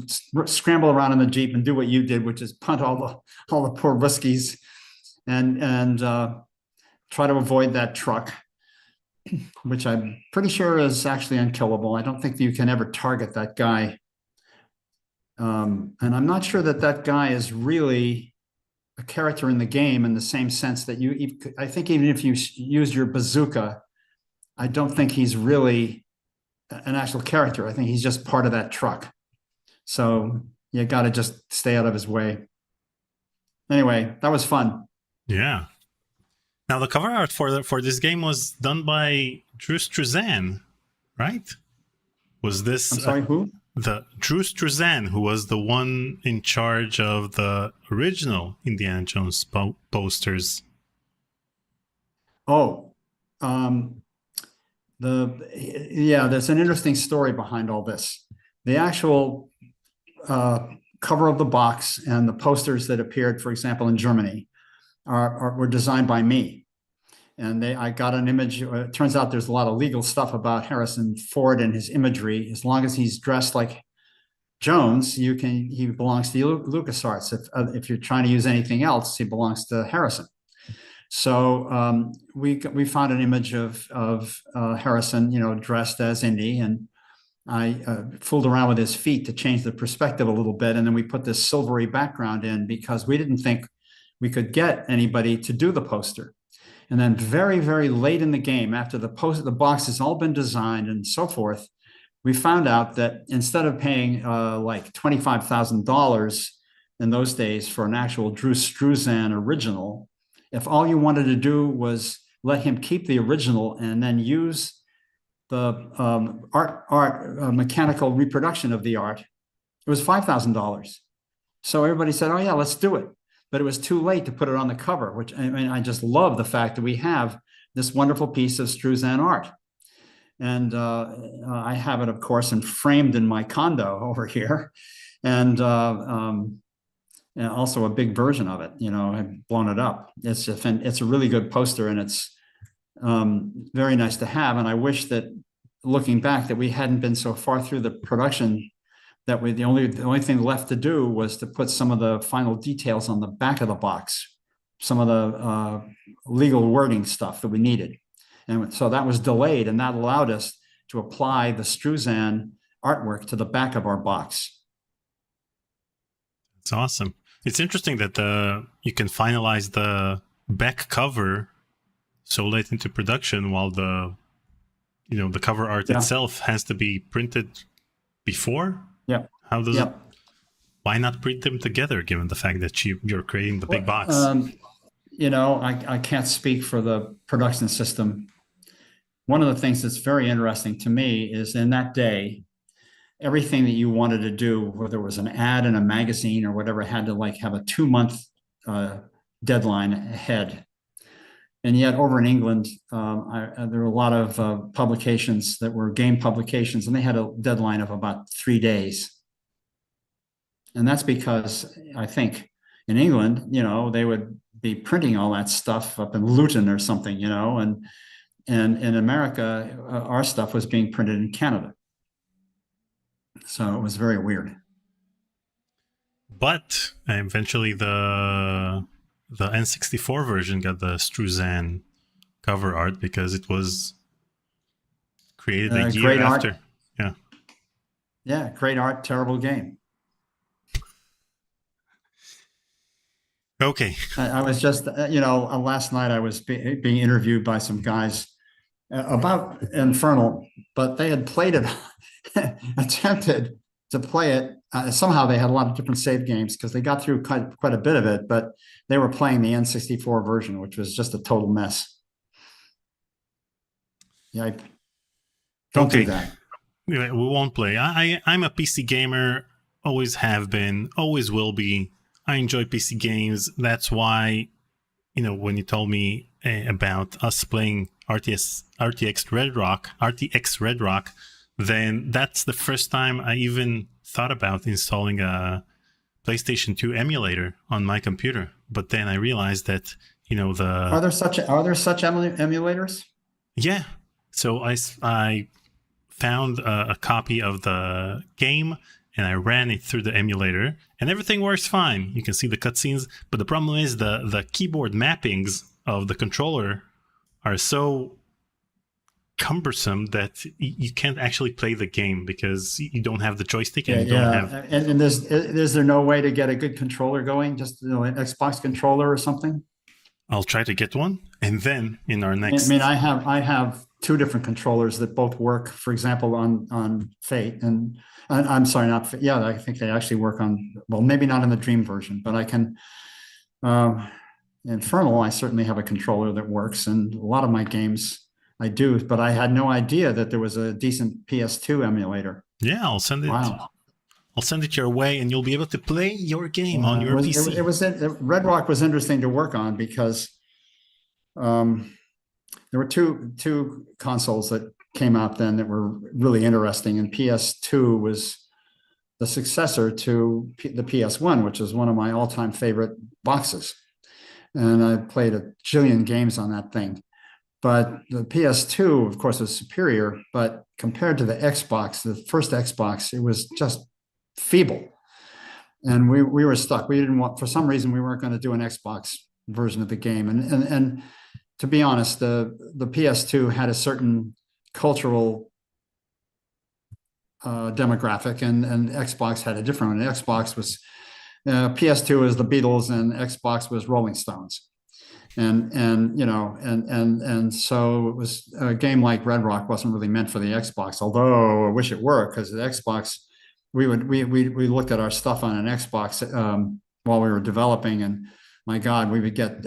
scramble around in the Jeep and do what you did, which is punt all the poor Ruskies and try to avoid that truck, which I'm pretty sure is actually unkillable. I don't think you can ever target that guy. And I'm not sure that guy is really a character in the game in the same sense that I think even if you use your bazooka, I don't think he's really an actual character. I think he's just part of that truck. So you got to just stay out of his way. Anyway, that was fun. Yeah. Now the cover art for this game was done by Drew Struzan, right? Was this? I'm sorry, who? The Drew Struzan, who was the one in charge of the original Indiana Jones posters. Oh, there's an interesting story behind all this. The actual cover of the box and the posters that appeared, for example, in Germany, were designed by me. And I got an image. It turns out there's a lot of legal stuff about Harrison Ford and his imagery. As long as he's dressed like Jones, he belongs to LucasArts. If you're trying to use anything else, he belongs to Harrison. So we found an image of Harrison, dressed as Indy, and I fooled around with his feet to change the perspective a little bit, and then we put this silvery background in because we didn't think we could get anybody to do the poster. And then very, very late in the game, after the box has all been designed and so forth, we found out that instead of paying like $25,000 in those days for an actual Drew Struzan original, if all you wanted to do was let him keep the original and then use the mechanical reproduction of the art, it was $5,000. So everybody said, "Oh yeah, let's do it." But it was too late to put it on the cover, which I just love the fact that we have this wonderful piece of Struzan art. And I have it, of course, and framed in my condo over here. And also a big version of it, I've blown it up. It's a really good poster, and it's very nice to have. And I wish that, looking back, that we hadn't been so far through the production that the only thing left to do was to put some of the final details on the back of the box, some of the legal wording stuff that we needed. And so that was delayed, and that allowed us to apply the Struzan artwork to the back of our box. It's awesome. It's interesting that you can finalize the back cover so late into production, while the cover art itself has to be printed before. Yeah. How does it? Why not print them together, given the fact that you're creating the big box? I can't speak for the production system. One of the things that's very interesting to me is in that day, everything that you wanted to do, whether it was an ad in a magazine or whatever, had to have a 2-month deadline ahead. And yet over in England, there were a lot of publications that were game publications, and they had a deadline of about 3 days. And that's because I think in England, they would be printing all that stuff up in Luton or something, and in America, our stuff was being printed in Canada. So it was very weird. But eventually the N64 version got the Struzan cover art because it was created a year after. Art. Yeah. Yeah, great art, terrible game. Okay. I was just, last night I was being interviewed by some guys about Infernal, but they had played it, attempted to play it. Somehow they had a lot of different save games because they got through quite a bit of it, but they were playing the N64 version, which was just a total mess. Yeah, don't do that. We won't play. I'm a PC gamer, always have been, always will be. I enjoy PC games. That's why, when you told me about us playing RTX Red Rock, then that's the first time I even thought about installing a PlayStation 2 emulator on my computer. But then I realized that, Are there such emulators? Yeah. So I found a copy of the game, and I ran it through the emulator, and everything works fine. You can see the cutscenes, but the problem is the keyboard mappings of the controller are so cumbersome that you can't actually play the game because you don't have the joystick and you don't have. And is there no way to get a good controller going? Just an Xbox controller or something? I'll try to get one, and then in our next. I have 2 different controllers that both work. For example, on Fate, and I'm sorry, not Fate. Yeah, I think they actually work on. Well, maybe not in the Dream version, but I can. Infernal, I certainly have a controller that works, and a lot of my games I do. But I had no idea that there was a decent PS2 emulator. Yeah, I'll send it. Wow. I'll send it your way, and you'll be able to play your game on your PC. Red Rock was interesting to work on because there were two consoles that came out then that were really interesting, and PS2 was the successor to the PS1, which is one of my all-time favorite boxes. And I played a jillion games on that thing. But the PS2, of course, was superior, but compared to the Xbox, the first Xbox, it was just feeble. And we were stuck. We didn't want, for some reason, we weren't going to do an Xbox version of the game. And to be honest, the PS2 had a certain cultural demographic, and Xbox had a different one. Xbox was PS2 was the Beatles, and Xbox was Rolling Stones. And so it was a game like Red Rock wasn't really meant for the Xbox, although I wish it were, because the Xbox, we looked at our stuff on an Xbox while we were developing, and my God, we would get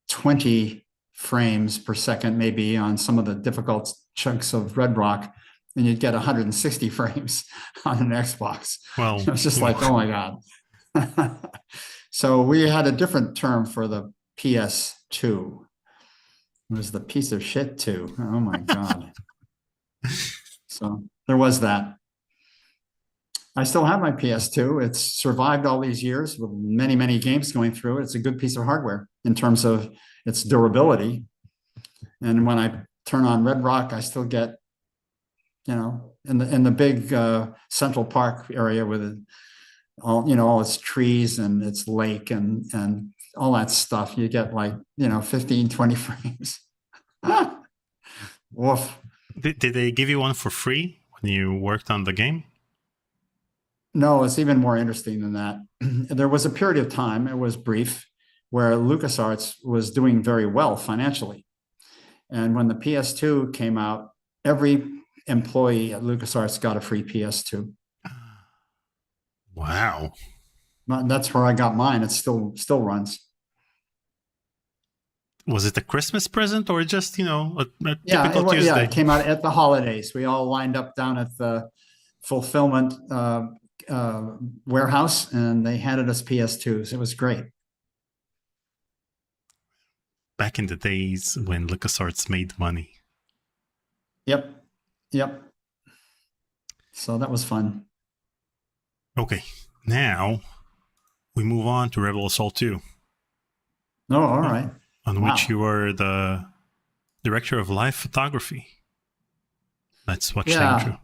20 frames per second maybe on some of the difficult chunks of Red Rock, and you'd get 160 frames on an Xbox. Well, it was just like, oh my God. So we had a different term for the PS2. It was the piece of shit 2. Oh my God. So there was that. I still have my PS2. It's survived all these years with many, many games going through it. It's a good piece of hardware in terms of its durability. And when I turn on Red Rock, I still get, in the big Central Park area with all its trees and its lake and all that stuff, you get 15, 20 frames. Woof. Did they give you one for free when you worked on the game? No, it's even more interesting than that. There was a period of time, it was brief, where LucasArts was doing very well financially. And when the PS2 came out, every employee at LucasArts got a free PS2. Wow. That's where I got mine. It still runs. Was it a Christmas present or just, a Yeah, typical Tuesday? yeah, it came out at the holidays. We all lined up down at the fulfillment warehouse, and they handed us PS2s. It was great. Back in the days when LucasArts made money. Yep. So that was fun. Okay, now we move on to Rebel Assault 2. Oh, all right. On Wow. which you were the director of live photography. Let's watch the intro.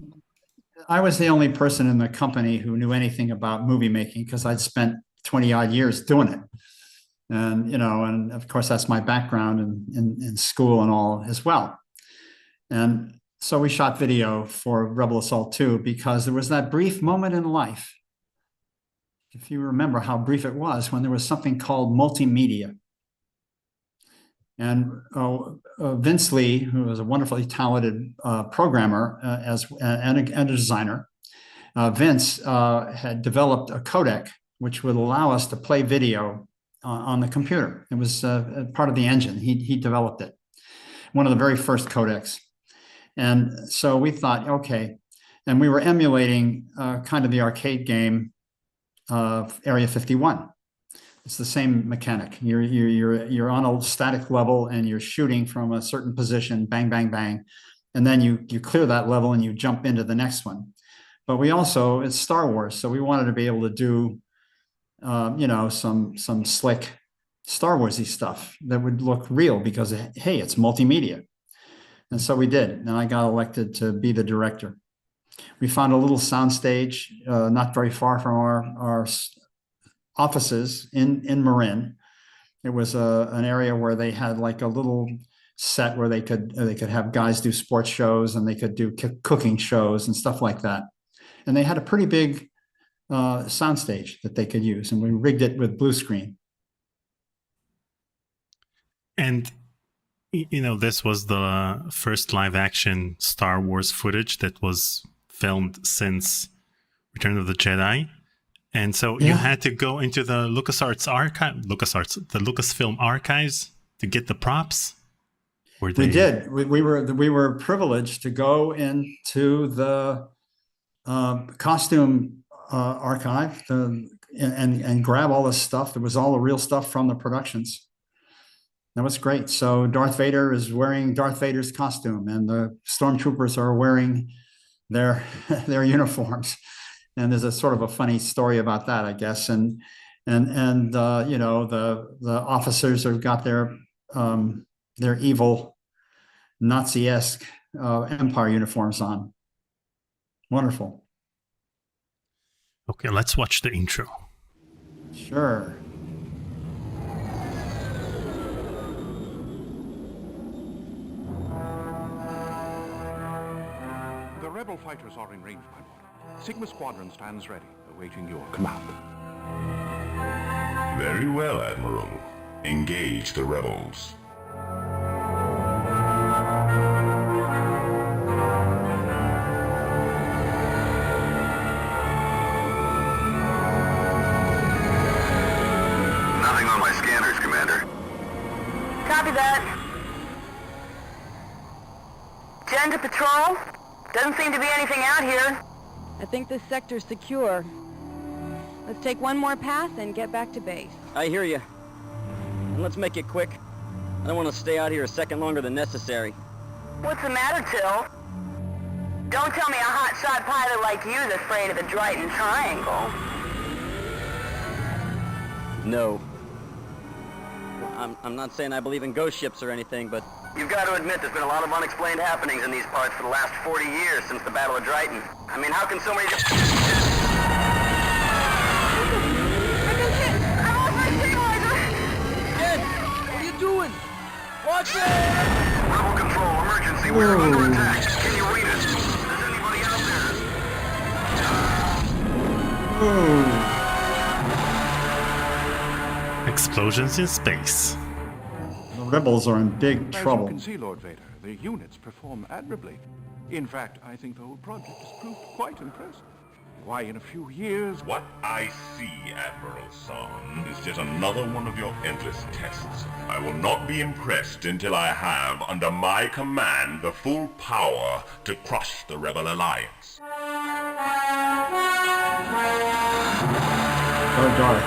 I was the only person in the company who knew anything about movie making because I'd spent 20 odd years doing it. And, and of course, that's my background in school and all as well. And so we shot video for Rebel Assault 2 because there was that brief moment in life, if you remember how brief it was, when there was something called multimedia. And Vince Lee, who was a wonderfully talented programmer and a designer, Vince had developed a codec which would allow us to play video on the computer. It was part of the engine. He developed it, one of the very first codecs. And so we thought, okay, and we were emulating kind of the arcade game of Area 51. It's the same mechanic. You're on a static level and you're shooting from a certain position, bang, bang, bang, and then you clear that level and you jump into the next one. But we also, it's Star Wars, so we wanted to be able to do, some slick Star Warsy stuff that would look real because, hey, it's multimedia. And so we did, and I got elected to be the director. We found a little soundstage not very far from our offices in Marin. It was an area where they had like a little set where they could have guys do sports shows and they could do cooking shows and stuff like that. And they had a pretty big soundstage that they could use, and we rigged it with blue screen. And this was the first live action Star Wars footage that was filmed since Return of the Jedi. And so you had to go into the the Lucasfilm archives to get the props. We did. We were privileged to go into the costume archive and grab all this stuff. There was all the real stuff from the productions. That was great. So Darth Vader is wearing Darth Vader's costume, and the stormtroopers are wearing their uniforms. And there's a sort of a funny story about that, I guess. And the officers have got their evil Nazi-esque Empire uniforms on. Wonderful. Okay, let's watch the intro. Sure. The rebel fighters are in range, my lord. Sigma Squadron stands ready, awaiting your command. Very well, Admiral. Engage the rebels. Nothing on my scanners, Commander. Copy that. Jen to patrol? Doesn't seem to be anything out here. I think this sector's secure. Let's take one more pass and get back to base. I hear you. And let's make it quick. I don't want to stay out here a second longer than necessary. What's the matter, Till? Don't tell me a hotshot pilot like you's afraid of the Dryden Triangle. No. I'm not saying I believe in ghost ships or anything, but... You've got to admit there's been a lot of unexplained happenings in these parts for the last 40 years since the Battle of Dryden. I mean, how can so many... I can hit! I'm off my stabilizer! Jen! What are you doing? Watch it! Rebel control, emergency. We're under attack. Can you read us? Is anybody out there? Explosions in space. The rebels are in big As you trouble. can see, Lord Vader, the units perform admirably. In fact, I think the whole project has proved quite impressive. Why, in a few years... What I see, Admiral Son, is just another one of your endless tests. I will not be impressed until I have, under my command, the full power to crush the Rebel Alliance. Oh, Darth.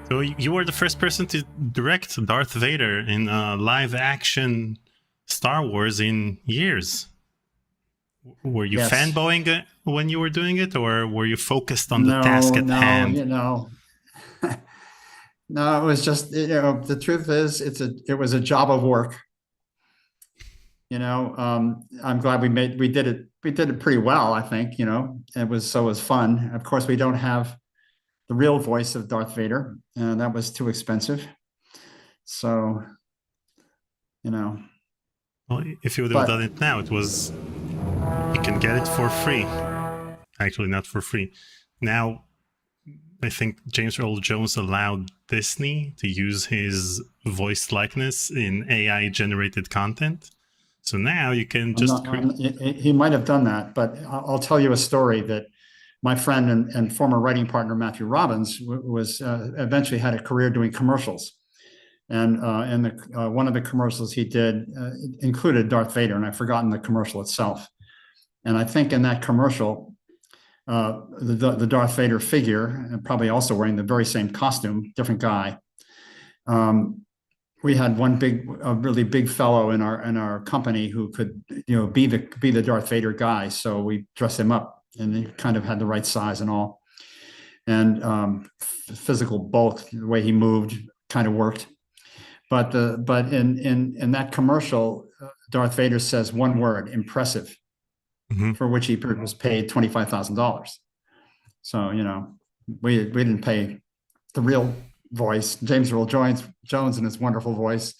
So you were the first person to direct Darth Vader in live-action Star Wars in years. Were you Yes. fanboying it when you were doing it, or were you focused on the task at hand? You know, no, it was just, you know, the truth is it was a job of work. You know, I'm glad we did it pretty well, I think, you know. It was fun. Of course, we don't have the real voice of Darth Vader, and that was too expensive. So, you know. Well, if you would have done it now, you can get it for free. Actually, not for free. Now, I think James Earl Jones allowed Disney to use his voice likeness in AI-generated content. So now you can just... He might have done that, but I'll tell you a story that my friend and former writing partner, Matthew Robbins, was eventually had a career doing commercials. And one of the commercials he did included Darth Vader, and I've forgotten the commercial itself. And I think in that commercial, the Darth Vader figure, and probably also wearing the very same costume, different guy. We had one really big fellow in our company who could, you know, be the Darth Vader guy. So we dressed him up, and he kind of had the right size and all, and physical bulk, the way he moved kind of worked. But in that commercial, Darth Vader says one word: impressive. Mm-hmm. For which he was paid $25,000. So, you know, we didn't pay the real voice, James Earl Jones and his wonderful voice.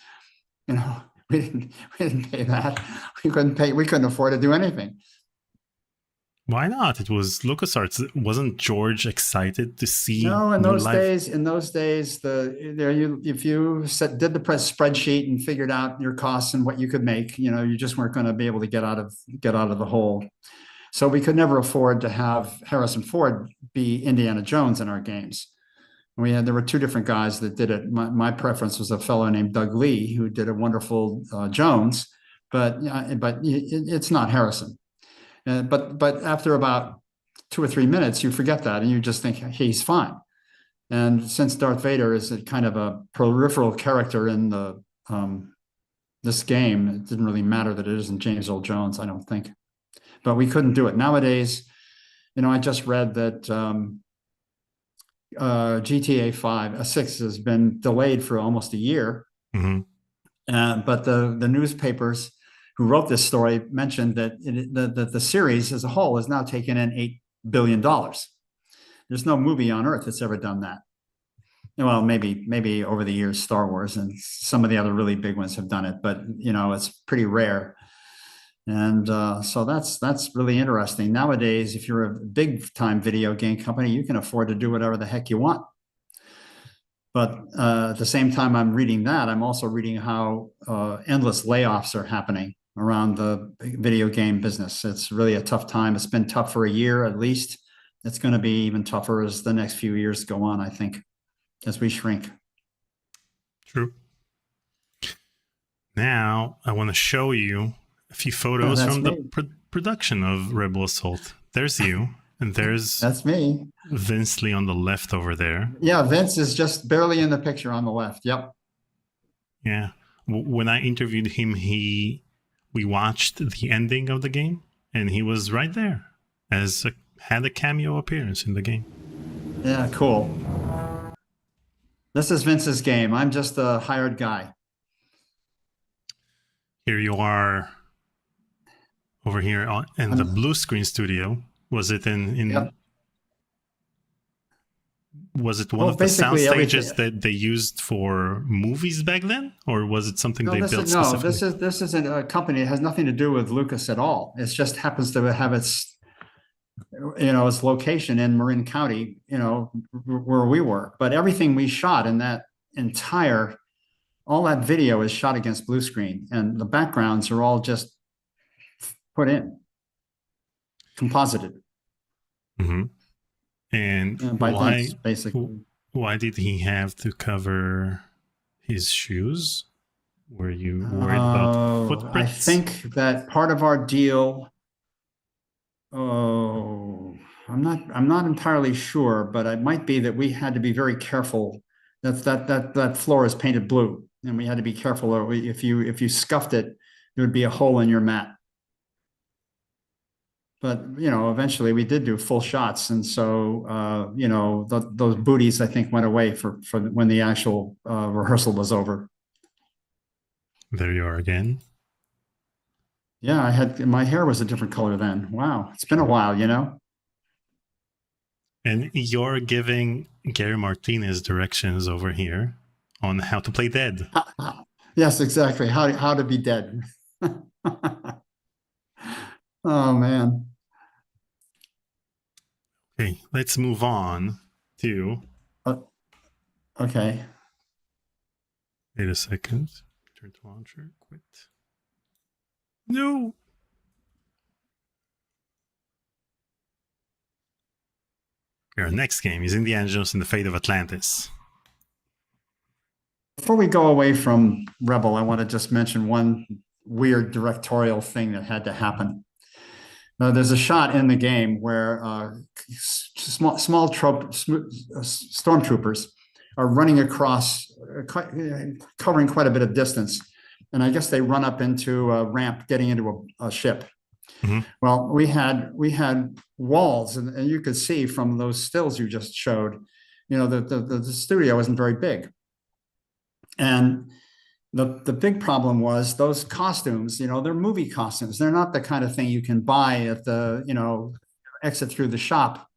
You know, we didn't pay that. We couldn't afford to do anything. Why not? It was LucasArts. Wasn't George excited to see? No, in those days, if you did the press spreadsheet and figured out your costs and what you could make, you know, you just weren't going to be able to get out of the hole. So we could never afford to have Harrison Ford be Indiana Jones in our games. There were two different guys that did it. My preference was a fellow named Doug Lee, who did a wonderful Jones, but it's not Harrison. But after about 2 or 3 minutes, you forget that, and you just think, hey, he's fine. And since Darth Vader is a kind of a peripheral character in this game, it didn't really matter that it isn't James Earl Jones, I don't think. But we couldn't do it. Nowadays, you know, I just read that GTA 6 has been delayed for almost a year. Mm-hmm. But the newspapers who wrote this story mentioned that the series as a whole has now taken in $8 billion. There's no movie on Earth that's ever done that. Well, maybe over the years, Star Wars and some of the other really big ones have done it, but you know, it's pretty rare. And so that's really interesting. Nowadays, if you're a big time video game company, you can afford to do whatever the heck you want. But at the same time I'm reading that, I'm also reading how endless layoffs are happening around the video game business. It's really a tough time. It's been tough for a year at least. It's going to be even tougher as the next few years go on, I think, as we shrink. True. Now I want to show you a few photos from the production of Rebel Assault. There's you, and that's me. Vince Lee on the left over there. Yeah, Vince is just barely in the picture on the left. Yep. Yeah. When I interviewed him, we watched the ending of the game, and he was right there, had a cameo appearance in the game. Yeah, cool. This is Vince's game. I'm just a hired guy. Here you are over here in the blue screen studio. Was it Yep. Was it one of the sound stages that they used for movies back then, or was it something they built specifically? No, this isn't a company. It has nothing to do with Lucas at all. It just happens to have its location in Marin County, where we were. But everything we shot in that all that video is shot against blue screen, and the backgrounds are all just put in, composited. Mm-hmm. And by why, things, basically. Why did he have to cover his shoes? Were you worried about footprints? I think that part of our deal. Oh, I'm not entirely sure, but it might be that we had to be very careful. That floor is painted blue, and we had to be careful. Or if you scuffed it, there would be a hole in your mat. But eventually we did do full shots, and so those booties I think went away for when the actual rehearsal was over. There you are again. Yeah, my hair was a different color then. Wow, it's been a while, And you're giving Gary Martinez directions over here on how to play dead. Yes, exactly. How to be dead. Oh man. Okay, let's move on to. Okay. Wait a second. Turn to launcher. Quit. No. Our next game is Indiana Jones and the Fate of Atlantis. Before we go away from Rebel, I want to just mention one weird directorial thing that had to happen. There's a shot in the game where small stormtroopers are running across, covering quite a bit of distance. And I guess they run up into a ramp getting into a ship. Mm-hmm. Well, we had walls, and you could see from those stills you just showed, the studio wasn't very big. And the big problem was those costumes, they're movie costumes. They're not the kind of thing you can buy at the, exit through the shop,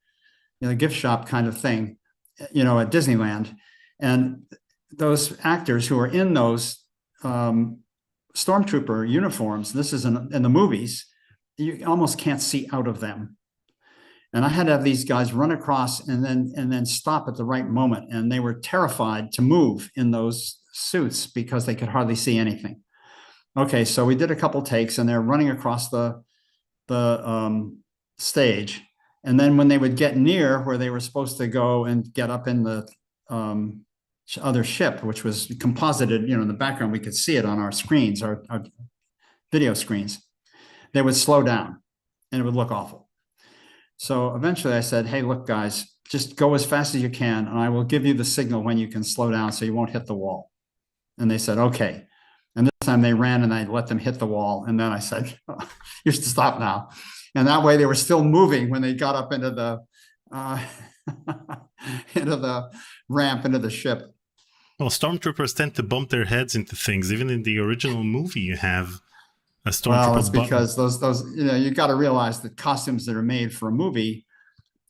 gift shop kind of thing, at Disneyland. And those actors who are in those stormtrooper uniforms, this is in the movies, you almost can't see out of them. And I had to have these guys run across and then stop at the right moment. And they were terrified to move in those suits because they could hardly see anything. Okay, so we did a couple takes, and they're running across the stage. And then when they would get near where they were supposed to go and get up in the other ship, which was composited, in the background, we could see it on our screens, our video screens, they would slow down and it would look awful. So eventually I said, hey, look, guys, just go as fast as you can, and I will give you the signal when you can slow down so you won't hit the wall. And they said, okay. And this time they ran, and I let them hit the wall. And then I said, you should stop now. And that way they were still moving when they got up into the into the ramp, into the ship. Well, stormtroopers tend to bump their heads into things. Even in the original movie, you have a stormtrooper. Well, it's because those you got to realize that costumes that are made for a movie,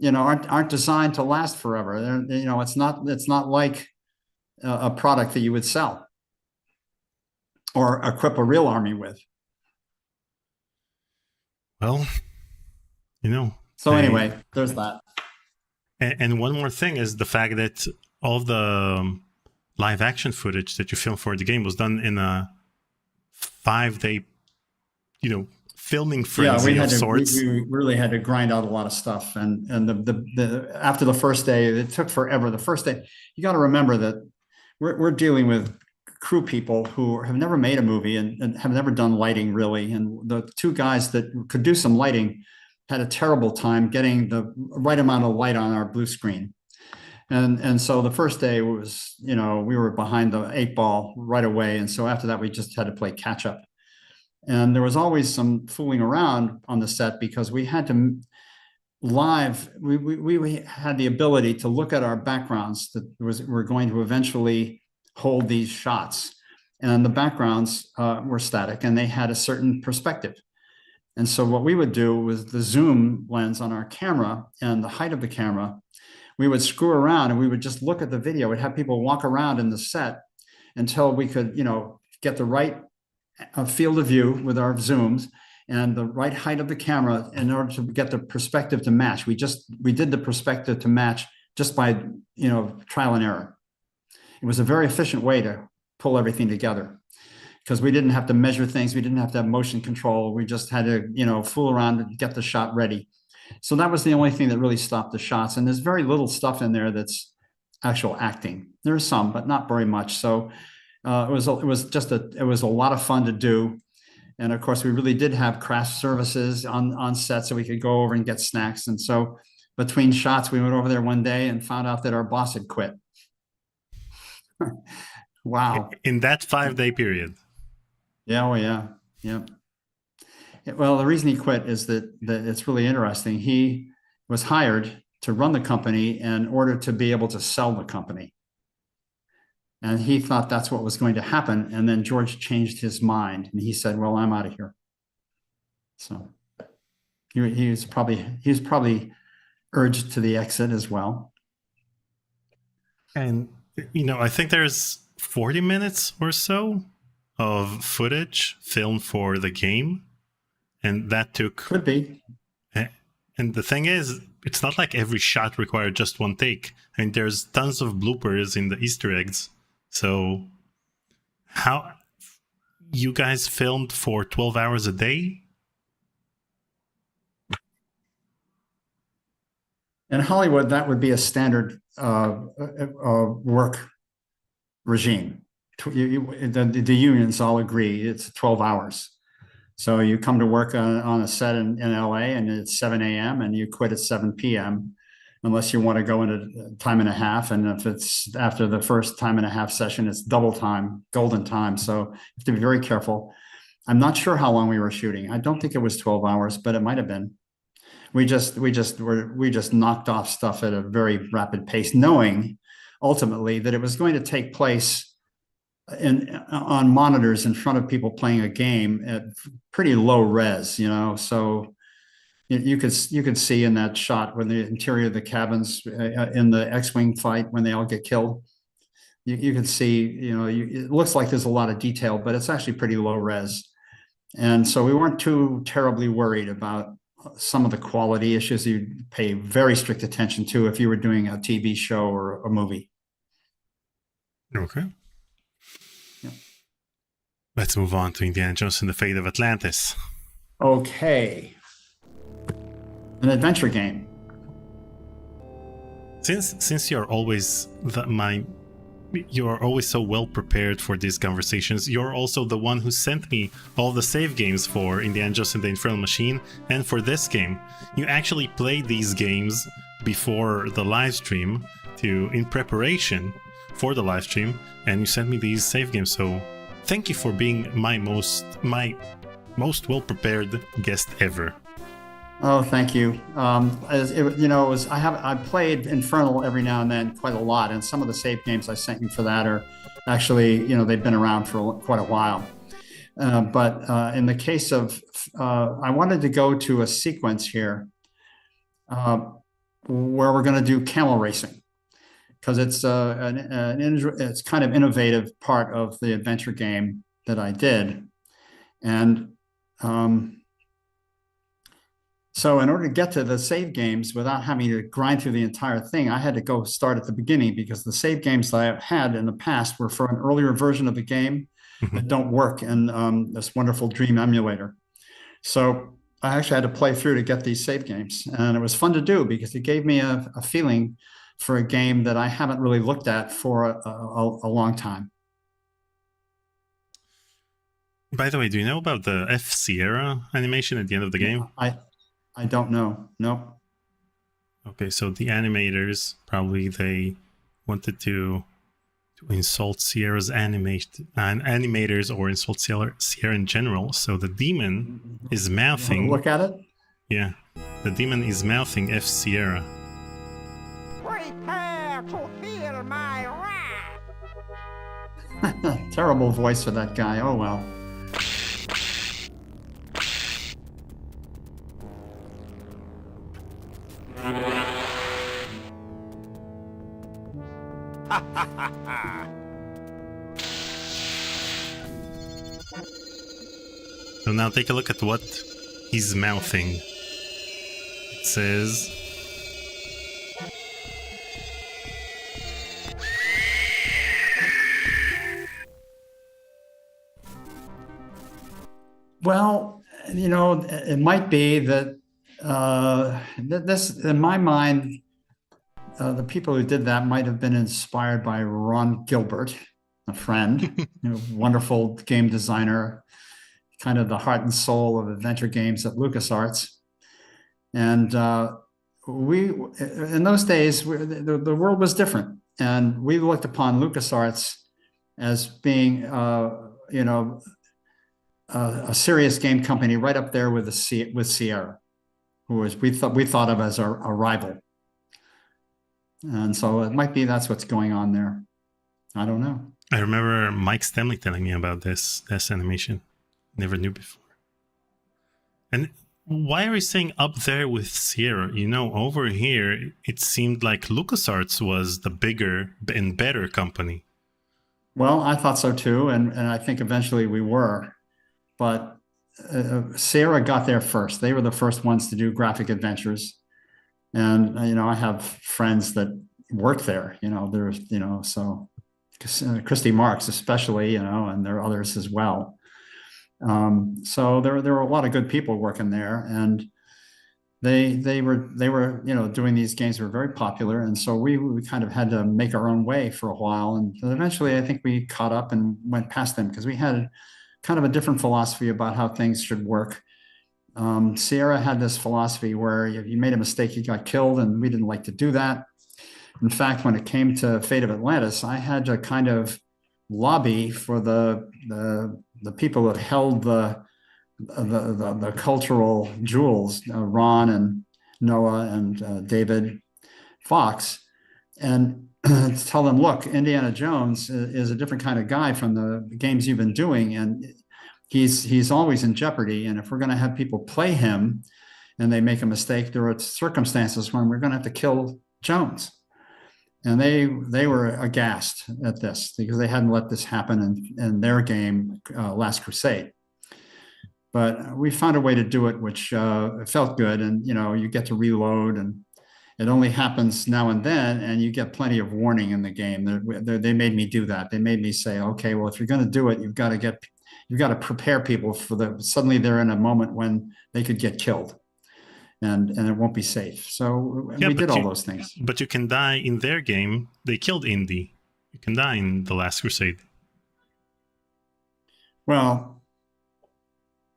aren't designed to last forever. They're, it's not like a product that you would sell or equip a real army with. Well, So anyway, there's that. And one more thing is the fact that all the live action footage that you filmed for the game was done in a 5-day, filming frenzy of sorts. We really had to grind out a lot of stuff, and the after the first day, it took forever. The first day, you got to remember that we're dealing with crew people who have never made a movie and have never done lighting really, and the two guys that could do some lighting had a terrible time getting the right amount of light on our blue screen. And so the first day was, we were behind the 8-ball right away. And so after that, we just had to play catch up. And there was always some fooling around on the set because we had to we had the ability to look at our backgrounds that were going to eventually hold these shots. And the backgrounds were static, and they had a certain perspective. And so what we would do with the zoom lens on our camera and the height of the camera, we would screw around and we would just look at the video. We'd have people walk around in the set until we could, get the right field of view with our zooms. and the right height of the camera in order to get the perspective to match. We did the perspective to match just by, trial and error. It was a very efficient way to pull everything together because we didn't have to measure things. We didn't have to have motion control. We just had to, fool around and get the shot ready. So that was the only thing that really stopped the shots. And there's very little stuff in there that's actual acting. There's some, but not very much. So it was a lot of fun to do. And of course, we really did have craft services on set, so we could go over and get snacks. And so between shots, we went over there one day and found out that our boss had quit. Wow. In that 5-day period. Yeah, oh yeah. Yeah. Well, the reason he quit is that it's really interesting. He was hired to run the company in order to be able to sell the company. And he thought that's what was going to happen. And then George changed his mind and he said, well, I'm out of here. So he was probably urged to the exit as well. And, I think there's 40 minutes or so of footage filmed for the game. And that took... Could be. And the thing is, it's not like every shot required just one take. I mean, there's tons of bloopers in the Easter eggs. So how you guys filmed for 12 hours a day? In Hollywood, that would be a standard work regime. The unions all agree it's 12 hours. So you come to work on a set in LA and it's 7 a.m. and you quit at 7 p.m. unless you want to go into time and a half. And if it's after the first time and a half session, it's double time, golden time. So you have to be very careful. I'm not sure how long we were shooting. I don't think it was 12 hours, but it might have been. We just knocked off stuff at a very rapid pace, knowing ultimately that it was going to take place on monitors in front of people playing a game at pretty low res, so you could see in that shot when the interior of the cabins in the X-Wing fight, when they all get killed, you can see, it looks like there's a lot of detail, but it's actually pretty low res. And so we weren't too terribly worried about some of the quality issues you'd pay very strict attention to if you were doing a TV show or a movie. Okay. Let's move on to Indiana Jones and the Fate of Atlantis. Okay. An adventure game. Since you're always you're always so well prepared for these conversations, you're also the one who sent me all the save games for Indiana Jones and the Infernal Machine and for this game. You actually played these games before the live stream in preparation for the live stream, and you sent me these save games, so thank you for being my most well-prepared guest ever. Oh, thank you. I played Infernal every now and then quite a lot, and some of the save games I sent you for that are actually, they've been around for quite a while. But in the case of, I wanted to go to a sequence here where we're going to do camel racing, because it's it's kind of innovative part of the adventure game that I did. And so in order to get to the save games without having to grind through the entire thing, I had to go start at the beginning, because the save games that I've had in the past were for an earlier version of the game that don't work in this wonderful Dream emulator. So I actually had to play through to get these save games. And it was fun to do because it gave me a feeling for a game that I haven't really looked at for a long time. By the way, do you know about the F Sierra animation at the end of the game? I don't know. No. Okay, so the animators, probably they wanted to insult Sierra's animators or insult Sierra in general. So the demon is mouthing... Look at it? Yeah. The demon is mouthing F Sierra. Prepare to feel my wrath. Terrible voice for that guy. Oh, well. So now take a look at what he's mouthing. It says... Well, it might be that this, in my mind, the people who did that might have been inspired by Ron Gilbert, a friend, wonderful game designer, kind of the heart and soul of adventure games at LucasArts. And we, in those days, the world was different, and we looked upon LucasArts as being, a serious game company right up there with Sierra, who was we thought of as a rival. And so it might be that's what's going on there. I don't know. I remember Mike Stemley telling me about this animation. Never knew before. And why are you saying up there with Sierra? Over here, it seemed like LucasArts was the bigger and better company. Well, I thought so too, and I think eventually we were. But Sierra got there first. They were the first ones to do graphic adventures. And, I have friends that worked there, so Christy Marks especially, and there are others as well. So there were a lot of good people working there, and they were doing these games that were very popular. And so we kind of had to make our own way for a while. And eventually I think we caught up and went past them because we had kind of a different philosophy about how things should work. Sierra had this philosophy where if you made a mistake, you got killed, and we didn't like to do that. In fact, when it came to Fate of Atlantis, I had to kind of lobby for the people that held the cultural jewels, Ron and Noah and David Fox, and tell them, look, Indiana Jones is a different kind of guy from the games you've been doing, and he's always in jeopardy. And if we're going to have people play him and they make a mistake, there are circumstances when we're going to have to kill Jones. And they were aghast at this because they hadn't let this happen in their game, Last Crusade. But we found a way to do it, which felt good. And, you get to reload, and it only happens now and then, and you get plenty of warning in the game. They made me do that. They made me say, okay, well, if you're going to do it, you've got to prepare people for suddenly they're in a moment when they could get killed. And it won't be safe. So we did all those things. But you can die in their game. They killed Indy. You can die in The Last Crusade. Well,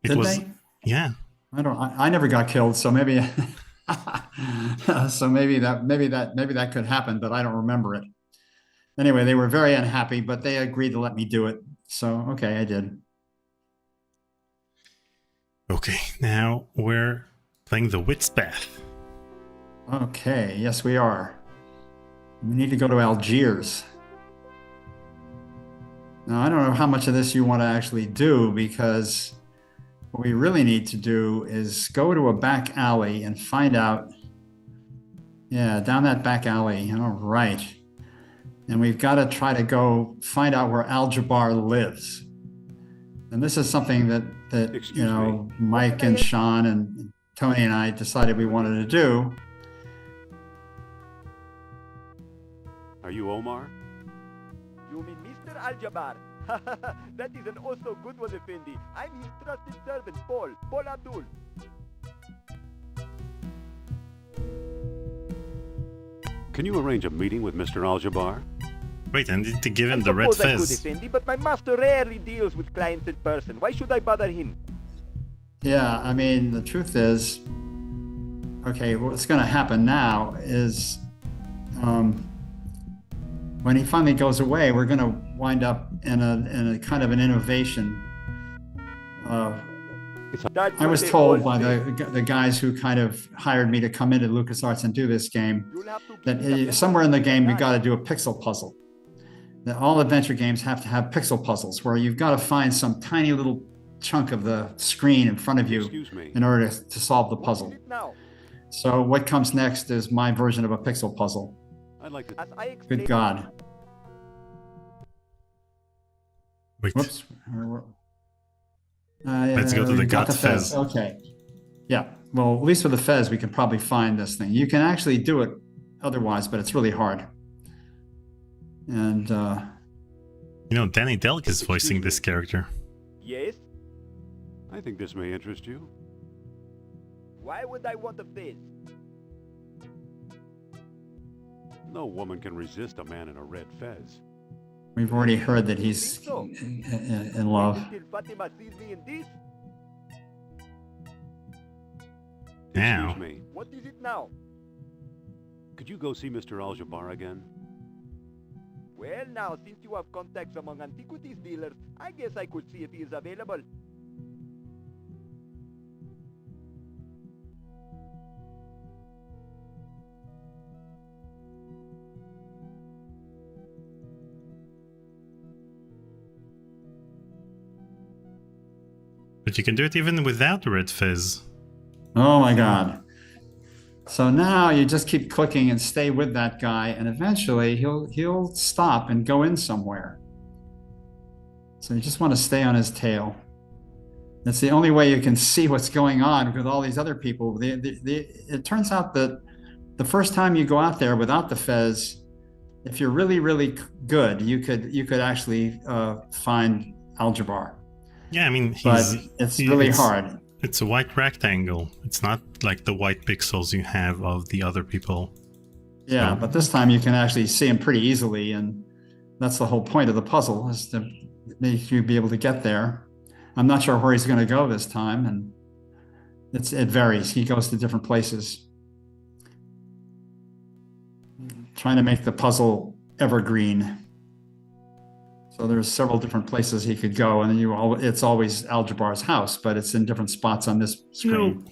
did they? Yeah. I never got killed, so maybe that could happen, but I don't remember it. Anyway, they were very unhappy, but they agreed to let me do it. So okay, I did. Okay, now we're playing the Wits path. Okay, yes, we are. We need to go to Algiers. Now, I don't know how much of this you want to actually do, because what we really need to do is go to a back alley and find out. Yeah, down that back alley. All right. And we've got to try to go find out where Al-Jabbar lives. And this is something that Mike and Sean and Tony and I decided we wanted to do. Are you Omar? You mean Mr. Al-Jabbar? That is an also good one, Effendi. I'm his trusted servant, Paul Abdul. Can you arrange a meeting with Mr. Al-Jabbar? Wait, I need to give him the red I could, fez. Effendi, but my master rarely deals with clients in person. Why should I bother him? Yeah, I mean, the truth is, okay, what's going to happen now is when he finally goes away, we're going to wind up in a kind of an innovation. I was told by the guys who kind of hired me to come into LucasArts and do this game that somewhere in the game you've got to do a pixel puzzle. That all adventure games have to have pixel puzzles where you've got to find some tiny little chunk of the screen in front of you in order to solve the puzzle. So what comes next is my version of a pixel puzzle. I'd like to. Good God. Wait. Whoops. Let's go to the gut fez. Okay. Yeah. Well, at least with the Fez, we can probably find this thing. You can actually do it otherwise, but it's really hard. And Danny Delk is voicing this character. Yes? I think this may interest you. Why would I want a Fez? No woman can resist a man in a red fez. we've already heard that he's in love. Till Fatima sees me in this? Now. Excuse me. What is it now? Could you go see Mr. Al-Jabbar again? Well, now, since you have contacts among antiquities dealers, I guess I could see if he is available. But you can do it even without the red fizz. Oh my God. So now you just keep clicking and stay with that guy, and eventually he'll stop and go in somewhere. So you just want to stay on his tail. That's the only way you can see what's going on with all these other people. It turns out that the first time you go out there without the fez, if you're really, really good, you could actually find Al-Jabbar. Yeah, I mean, But it's really hard. It's a white rectangle. It's not like the white pixels you have of the other people. Yeah, but this time you can actually see him pretty easily, and that's the whole point of the puzzle, is to make you be able to get there. I'm not sure where he's going to go this time, and it varies. He goes to different places. Trying to make the puzzle evergreen. So there's several different places he could go, and it's always Al-Jabbar's house, but it's in different spots on this screen.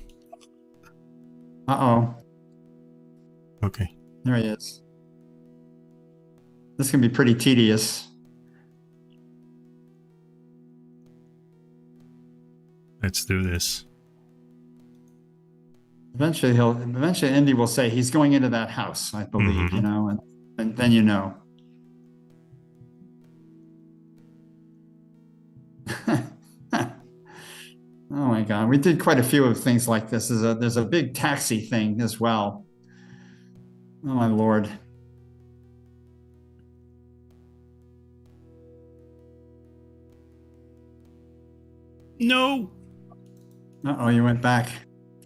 No. Uh-oh. Okay. There he is. This can be pretty tedious. Let's do this. Eventually Indy will say he's going into that house, I believe, and then you know. Oh my God, we did quite a few of things like this. There's a big taxi thing as well. Oh my Lord. No. Uh-oh, you went back.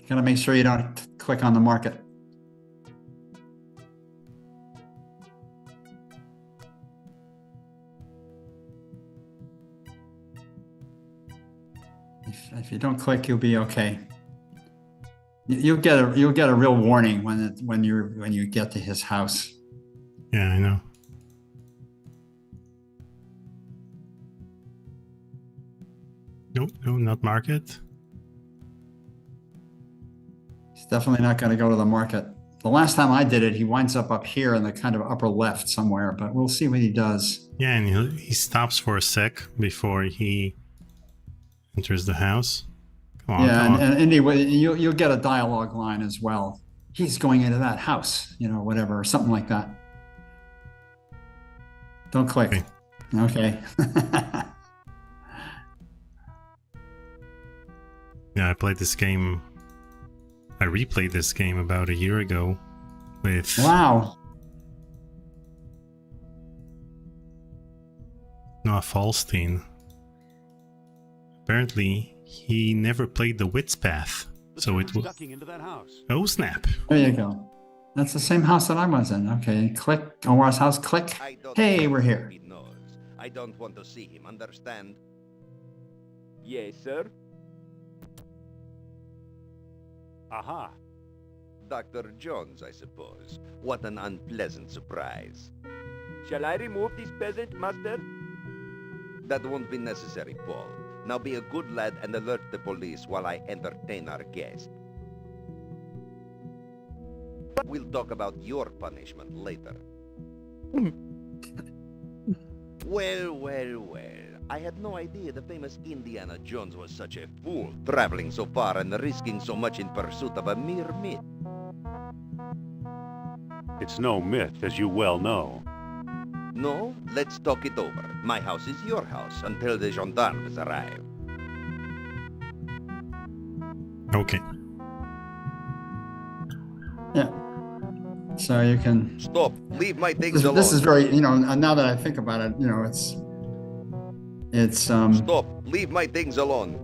Gotta make sure you don't click on the market. If you don't click, you'll be okay. You'll get a real warning when you get to his house. Yeah, I know. No, not market. He's definitely not going to go to the market. The last time I did it, he winds up here in the kind of upper left somewhere, but we'll see what he does. Yeah, and he stops for a sec before he enters the house. Come on, yeah, come on. And anyway, you'll get a dialogue line as well. He's going into that house, whatever, or something like that. Don't click. Okay. Yeah, I played this game. I replayed this game about a year ago with... Wow. Noah Falstein. Apparently, he never played the Wits path. So it was... Ducking into that house. Oh, snap. There you go. That's the same house that I was in. Okay, click. Omar's house, click. Hey, we're here. I don't want to see him, understand? Yes, sir. Aha. Dr. Jones, I suppose. What an unpleasant surprise. Shall I remove this peasant, master? That won't be necessary, Paul. Now be a good lad and alert the police while I entertain our guest. We'll talk about your punishment later. Well. I had no idea the famous Indiana Jones was such a fool, traveling so far and risking so much in pursuit of a mere myth. It's no myth, as you well know. No? Let's talk it over. My house is your house until the gendarmes arrive. Okay. Yeah. So you can Stop. Leave my things alone. This is very, now that I think about it, it's Stop. Leave my things alone.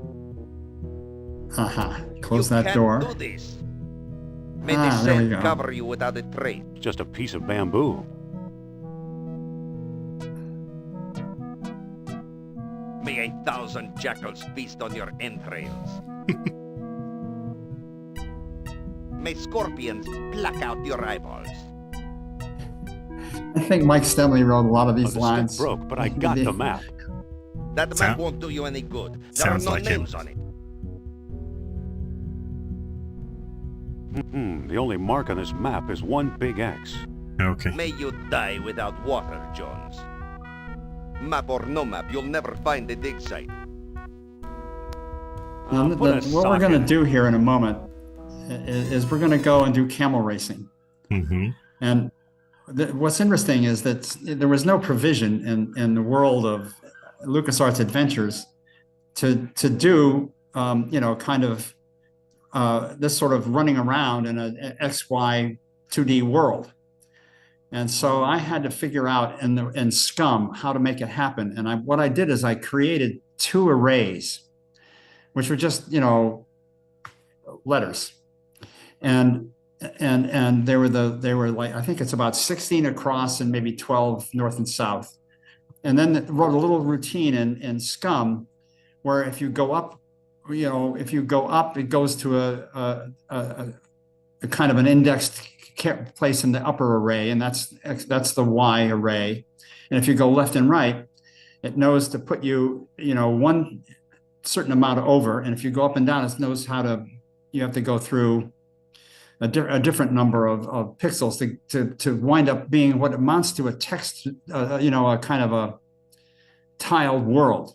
Close You that can't door. do this. May the There we sand go. cover you without a trace. Just a piece of bamboo. May 1,000 jackals feast on your entrails. May scorpions pluck out your eyeballs. I think Mike Stemley wrote a lot of these The lines. stick broke, but I got the map. That map won't do you any good. There are Sounds no like him. names on it. The only mark on this map is one big X. Okay. May you die without water, Jones. Map or no map, you'll never find the dig site. Put a What we're going to socket. do here in a moment is we're going to go and do camel racing. Mm-hmm. And what's interesting is that there was no provision in the world of LucasArts Adventures to do, kind of this sort of running around in an XY 2D world. And so I had to figure out in Scumm how to make it happen. And what I did is I created 2 arrays, which were just, letters. And they were like, I think it's about 16 across and maybe 12 north and south. And then wrote a little routine in Scumm where if you go up, it goes to a kind of an indexed place in the upper array, and that's the Y array. And if you go left and right, it knows to put you, one certain amount over. And if you go up and down, it knows you have to go through a different number of pixels to wind up being what amounts to a text, a kind of a tiled world.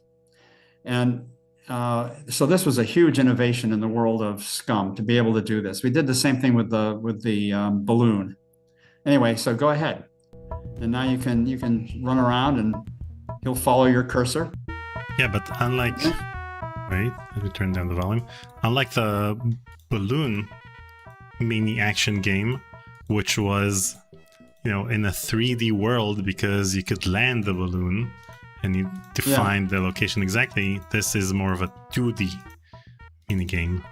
And so this was a huge innovation in the world of Scumm to be able to do this. We did the same thing with the balloon. Anyway, so go ahead, and now you can run around and he'll follow your cursor. Yeah, but unlike, wait, let me turn down the volume. Unlike the balloon mini action game, which was, in a 3D world because you could land the balloon and you define the location exactly, this is more of a 2D mini game.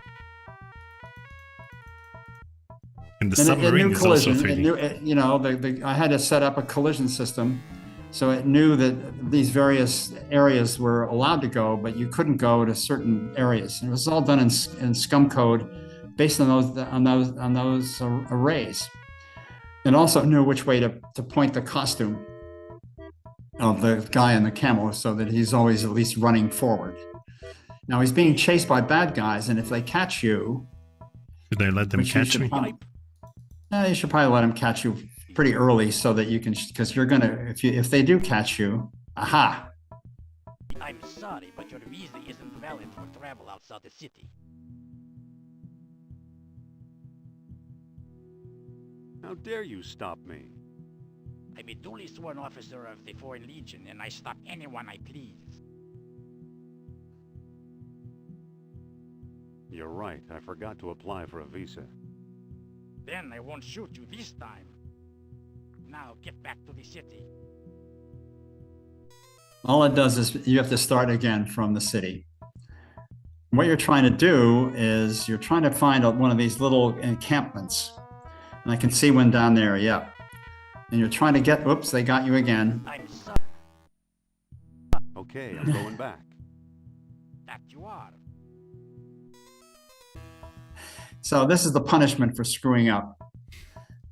And the submarine is also 3D. I had to set up a collision system, so it knew that these various areas were allowed to go, but you couldn't go to certain areas. And it was all done in Scumm code, based on those arrays. It also knew which way to point the costume of the guy in the camel so that he's always at least running forward. Now he's being chased by bad guys, and if they catch you, should they let them catch me? You should probably let them catch you pretty early so that you can, because you're gonna, if they do catch you, aha. I'm sorry, but your visa isn't valid for travel outside the city. How dare you stop me? I'm a duly sworn officer of the Foreign Legion, and I stop anyone I please. You're right, I forgot to apply for a visa. Then I won't shoot you this time. Now get back to the city. All it does is you have to start again from the city. What you're trying to do is you're trying to find one of these little encampments. And I can see one down there, yeah. And you're trying to get, oops, they got you again. I'm sorry. Okay, I'm going back. That you are. So this is the punishment for screwing up.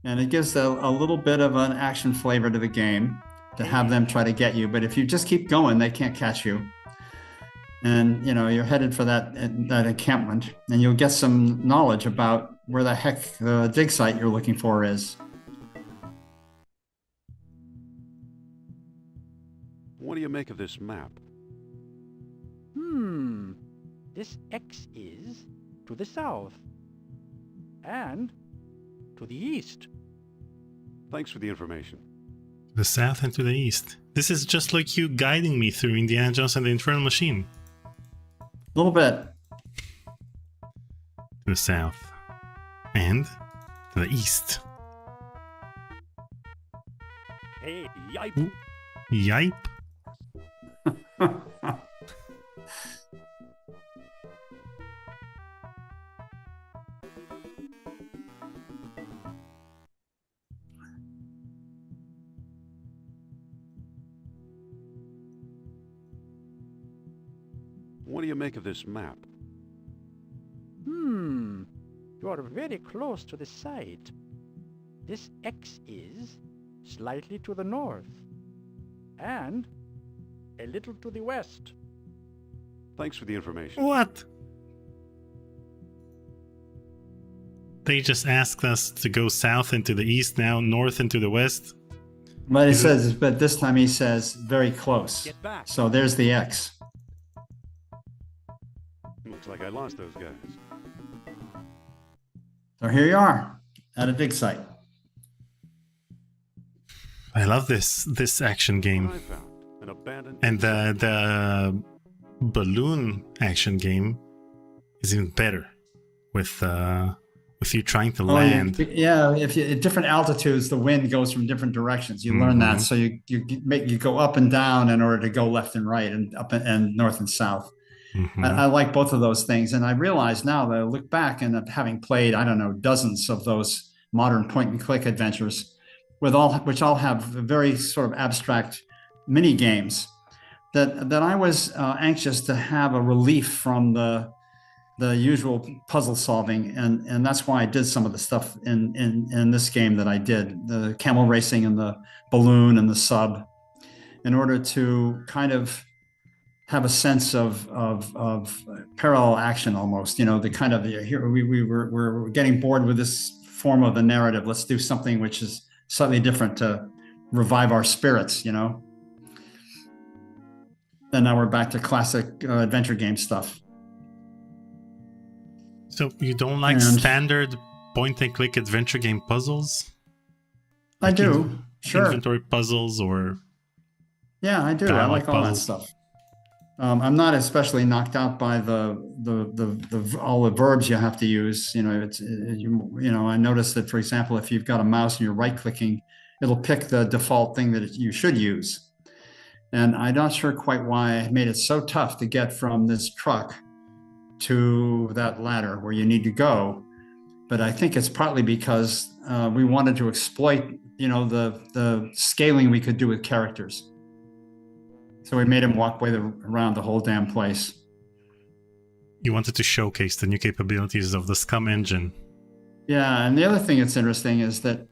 And it gives a little bit of an action flavor to the game to have them try to get you. But if you just keep going, they can't catch you. And, you're headed for that encampment, and you'll get some knowledge about where the heck the dig site you're looking for is. What do you make of this map? This X is to the south. And to the east. Thanks for the information. The south and to the east. This is just like you guiding me through Indiana Jones and the Infernal Machine. A little bit. To the south. And? To the east. Hey, yipe. Ooh. Yipe. What do you make of this map? You are very close to the site. This X is slightly to the north and a little to the west. Thanks for the information. What? They just asked us to go south into the east, now north into the west. But he says, but this time he says very close. Get back. So there's the X. Looks like I lost those guys. So here you are at a dig site. I love this action What game. I found, an abandoned... And the balloon action game is even better with you trying to land. If you, at different altitudes, the wind goes from different directions. You learn that, so you go up and down in order to go left and right, and up and north and south. I like both of those things, and I realize now that I look back and having played, I don't know, dozens of those modern point-and-click adventures, which all have very sort of abstract mini games, that I was anxious to have a relief from the usual puzzle solving, and that's why I did some of the stuff in this game that I did, the camel racing and the balloon and the sub, in order to kind of have a sense of parallel action almost. You know, the kind of here we're getting bored with this form of the narrative. Let's do something which is slightly different to revive our spirits, you know. And now we're back to classic adventure game stuff. So you don't like standard point-and-click adventure game puzzles? I do, sure. Inventory puzzles or... Yeah, I do. I like all that stuff. I'm not especially knocked out by the all the verbs you have to use. You know, I noticed that, for example, if you've got a mouse and you're right-clicking, it'll pick the default thing that you should use. And I'm not sure quite why I made it so tough to get from this truck to that ladder where you need to go. But I think it's partly because we wanted to exploit, you know, the scaling we could do with characters. So we made him walk around the whole damn place. You wanted to showcase the new capabilities of the Scumm engine. Yeah, and the other thing that's interesting is that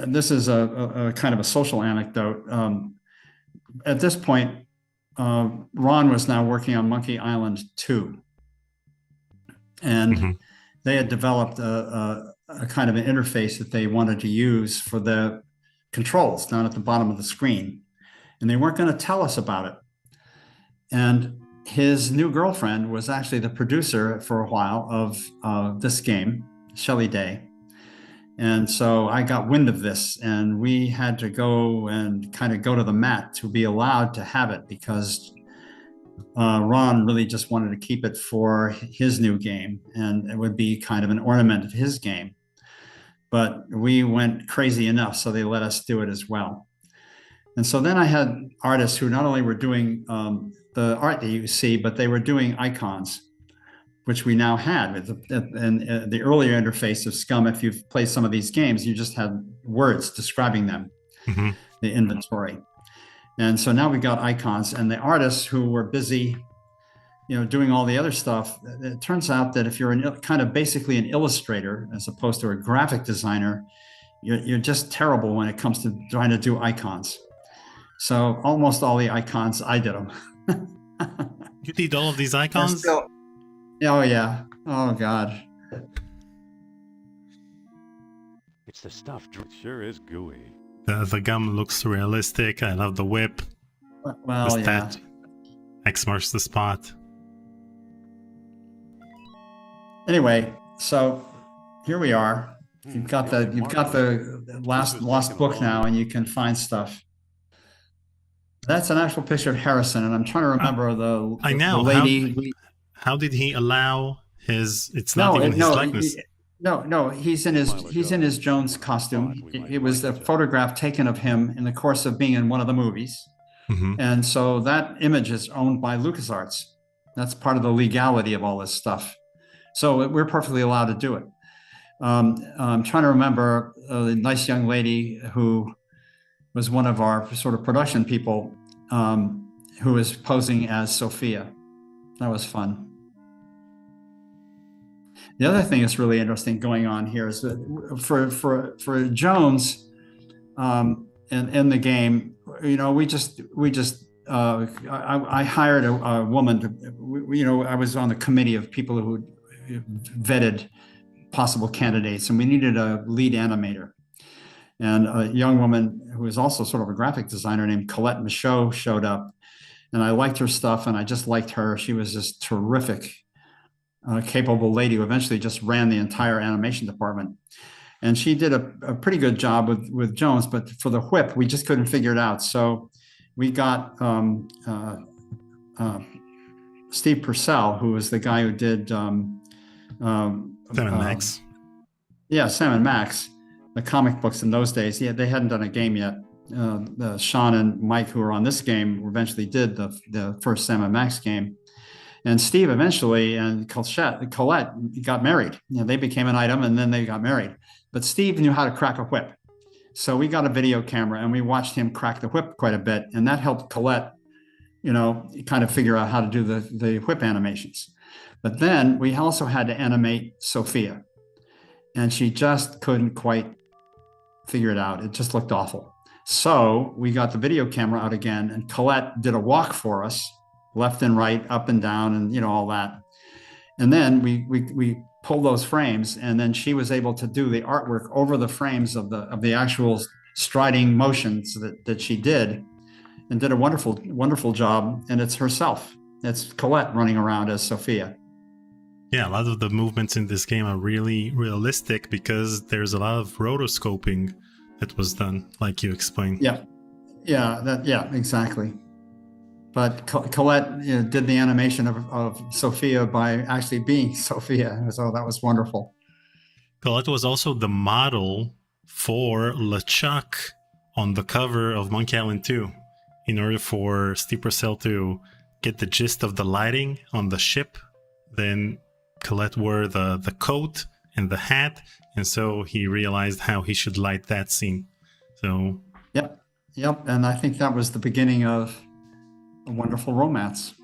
this is a kind of a social anecdote. At this point, Ron was now working on Monkey Island 2. And they had developed a kind of an interface that they wanted to use for the controls down at the bottom of the screen. And they weren't going to tell us about it. And his new girlfriend was actually the producer for a while of this game, Shelley Day. And so I got wind of this, and we had to go and kind of go to the mat to be allowed to have it, because Ron really just wanted to keep it for his new game, and it would be kind of an ornament of his game. But we went crazy enough, so they let us do it as well. And so then I had artists who not only were doing the art that you see, but they were doing icons, which we now had. And the earlier interface of Scumm, if you've played some of these games, you just had words describing them, the inventory. And so now we got icons, and the artists who were busy, you know, doing all the other stuff. It turns out that if you're kind of basically an illustrator as opposed to a graphic designer, you're just terrible when it comes to trying to do icons. So almost all the icons, I did them. You did all of these icons? Oh yeah. Oh God. It's the stuff. It sure is gooey. The gum looks realistic. I love the whip. Well, the yeah. stat. X marks the spot. Anyway, so here we are. You've got the lost book now, and you can find stuff. That's an actual picture of Harrison, and I'm trying to remember the lady. How did he allow his? It's not even his likeness. No, he's in his Jones costume. It was a photograph taken of him in the course of being in one of the movies. Mm-hmm. And so that image is owned by LucasArts. That's part of the legality of all this stuff. So we're perfectly allowed to do it. I'm trying to remember the nice young lady who was one of our sort of production people, who was posing as Sophia. That was fun. The other thing that's really interesting going on here is that for Jones, in the game, I hired a woman to, I was on the committee of people who vetted possible candidates, and we needed a lead animator. And a young woman who was also sort of a graphic designer named Colette Michaud showed up, and I liked her stuff, and I just liked her. She was this terrific, capable lady who eventually just ran the entire animation department. And she did a pretty good job with Jones, but for the whip, we just couldn't figure it out. So we got Steve Purcell, who was the guy who did Sam and Max. Yeah, Sam and Max, the comic books in those days. Yeah, they hadn't done a game yet. Sean and Mike, who were on this game, eventually did the first Sam and Max game. And Steve eventually and Colette got married. They became an item, and then they got married. But Steve knew how to crack a whip. So we got a video camera and we watched him crack the whip quite a bit. And that helped Colette, kind of figure out how to do the whip animations. But then we also had to animate Sophia. And she just couldn't quite figure it out. It just looked awful. So we got the video camera out again, and Colette did a walk for us, left and right, up and down, and all that. And then we pulled those frames, and then she was able to do the artwork over the frames of the actual striding motions that she did, and did a wonderful job. And it's herself. It's Colette running around as Sophia. Yeah, a lot of the movements in this game are really realistic because there's a lot of rotoscoping that was done, like you explained. Yeah, exactly. But Colette did the animation of Sophia by actually being Sophia. So that was wonderful. Colette was also the model for LeChuck on the cover of Monkey Island 2. In order for Steve Purcell to get the gist of the lighting on the ship, then Colette wore the coat and the hat, and so he realized how he should light that scene. So Yep. And I think that was the beginning of a wonderful romance.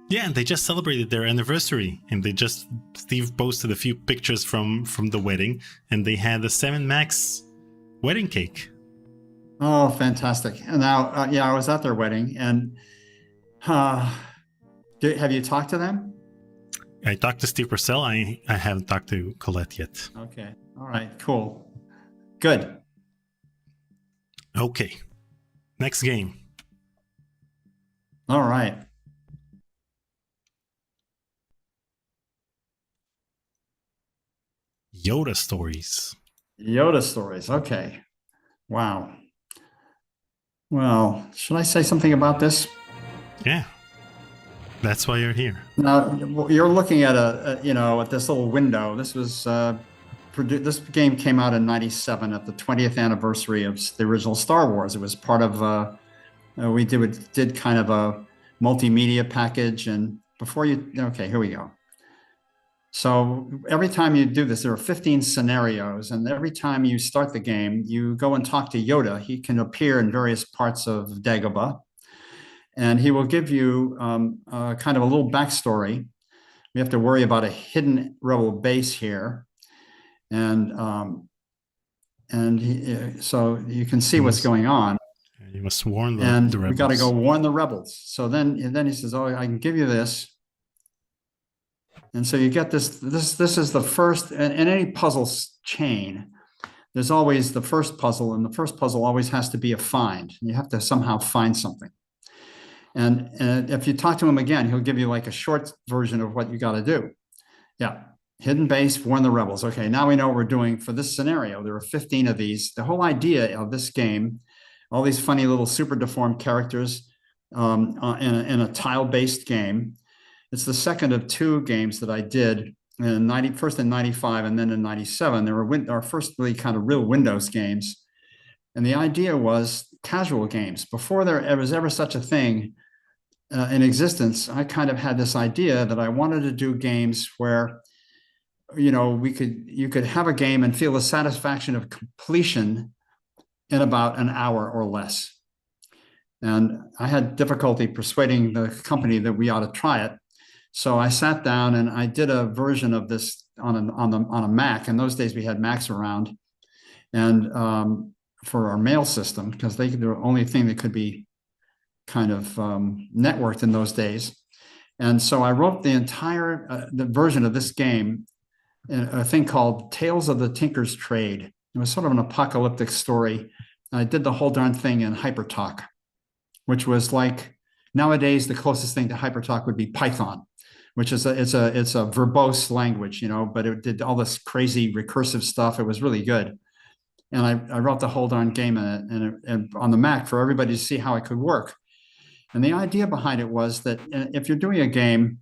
Yeah, and they just celebrated their anniversary, and Steve posted a few pictures from the wedding, and they had the Sam and Max wedding cake. Oh, fantastic. And now, I was at their wedding, and have you talked to them? I talked to Steve Purcell. I haven't talked to Colette yet. Okay. All right, cool. Good. Okay. Next game. All right. Yoda Stories. Yoda Stories. Okay. Wow. Well, should I say something about this? Yeah. That's why you're here. Now, you're looking at at this little window. This was this game came out in '97 at the 20th anniversary of the original Star Wars. It was part of we did kind of a multimedia package. And here we go. So every time you do this, there are 15 scenarios, and every time you start the game, you go and talk to Yoda. He can appear in various parts of Dagobah, and he will give you kind of a little backstory. We have to worry about a hidden rebel base here, so you can see what's going on. You must warn the rebels. We got to go warn the rebels. So then he says, "Oh, I can give you this." And so you get this is the first, in any puzzle chain, there's always the first puzzle, and the first puzzle always has to be a find. You have to somehow find something. And if you talk to him again, he'll give you like a short version of what you got to do. Yeah. Hidden base, warn the rebels. Okay, now we know what we're doing for this scenario. There are 15 of these. The whole idea of this game, all these funny little super deformed characters in a tile-based game. It's the second of two games that I did in first in 95 and then in 97. There were our first really kind of real Windows games. And the idea was casual games. Before there was ever such a thing in existence, I kind of had this idea that I wanted to do games where, you know, you could have a game and feel the satisfaction of completion in about an hour or less. And I had difficulty persuading the company that we ought to try it. So I sat down and I did a version of this on a Mac. In those days, we had Macs around, and for our mail system, because they're the only thing that could be kind of networked in those days. And so I wrote the entire the version of this game in a thing called Tales of the Tinker's Trade. It was sort of an apocalyptic story. I did the whole darn thing in HyperTalk, which was like nowadays the closest thing to HyperTalk would be Python, which is it's a verbose language, you know, but it did all this crazy recursive stuff. It was really good. And I wrote the whole darn game in it and on the Mac for everybody to see how it could work. And the idea behind it was that if you're doing a game,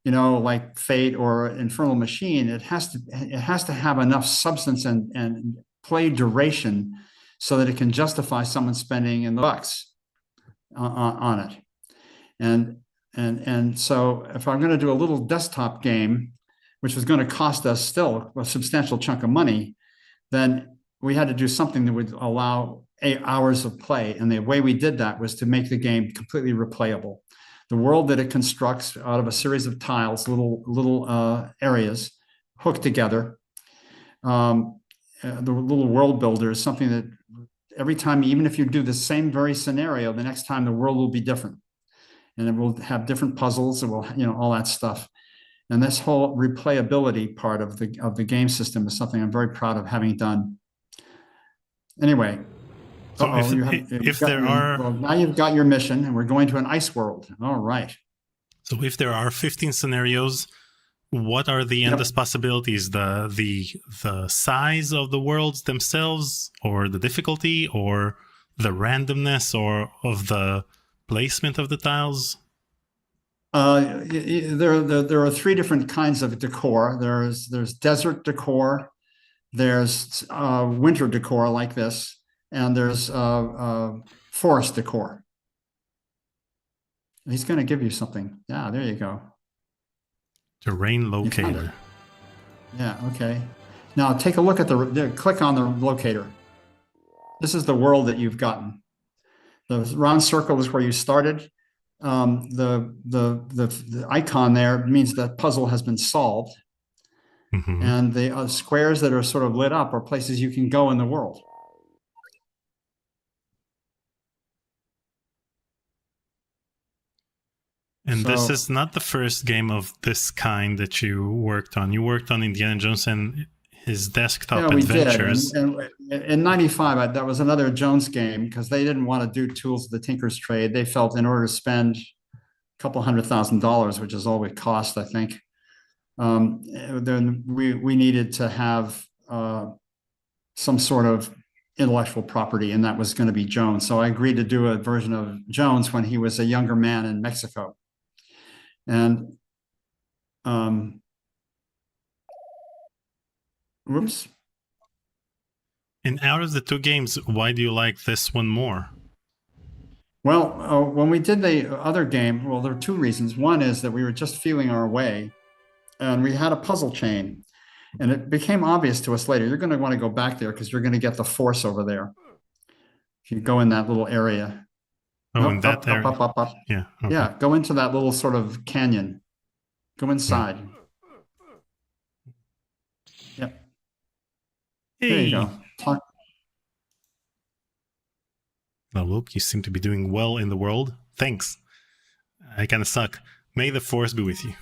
you know, like Fate or Infernal Machine, it has to have enough substance and play duration so that it can justify someone spending in the bucks on it. And so if I'm going to do a little desktop game, which was going to cost us still a substantial chunk of money, then we had to do something that would allow 8 hours of play. And the way we did that was to make the game completely replayable. The world that it constructs out of a series of tiles, little areas hooked together. The little world builder is something that every time, even if you do the same very scenario, the next time the world will be different. And it will have different puzzles. It will, you know, all that stuff. And this whole replayability part of the game system is something I'm very proud of having done. Anyway, so now you've got your mission, and we're going to an ice world. All right. So if there are 15 scenarios, what are the endless possibilities? The size of the worlds themselves, or the difficulty, or the randomness, or of the placement of the tiles? There are 3 different kinds of decor. There's desert decor, there's winter decor like this, and there's forest decor. He's going to give you something. Yeah, there you go. Terrain locator. Yeah, okay. Now take a look at click on the locator. This is the world that you've gotten. The round circle is where you started. The icon there means that puzzle has been solved. Mm-hmm. And the squares that are sort of lit up are places you can go in the world. And this is not the first game of this kind that you worked on. You worked on Indiana Jones and his desktop adventures. And in 95, that was another Jones game because they didn't want to do Tools of the Tinker's Trade. They felt in order to spend a couple $100,000, which is all it cost, I think, then we needed to have some sort of intellectual property, and that was going to be Jones. So I agreed to do a version of Jones when he was a younger man in Mexico. And whoops. And out of the 2 games, why do you like this one more? Well, when we did the other game, well, there are 2 reasons. One is that we were just feeling our way, and we had a puzzle chain. And it became obvious to us later, you're going to want to go back there because you're going to get the force over there. If you go in that little area. Oh, in that area? Up. Yeah. Okay. Yeah, go into that little sort of canyon. Go inside. Yep. Hey. There you go. Well, Luke, you seem to be doing well in the world. Thanks. I kind of suck. May the force be with you.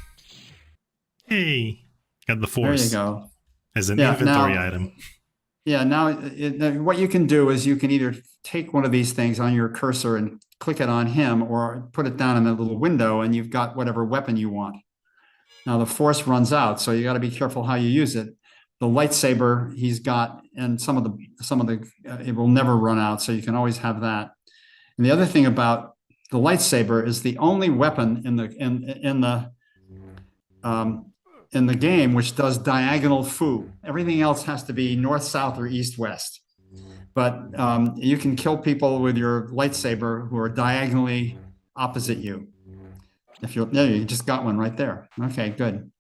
Hey. Got the force. There you go. As an inventory item. Yeah, now what you can do is you can either take one of these things on your cursor and click it on him, or put it down in that little window and you've got whatever weapon you want. Now the force runs out, so you got to be careful how you use it. The lightsaber he's got, and some of the it will never run out, so you can always have that. And the other thing about the lightsaber is the only weapon in the game which does diagonal foo. Everything else has to be north, south, or east, west. But you can kill people with your lightsaber who are diagonally opposite you. If you're there, you just got one right there. Okay, good.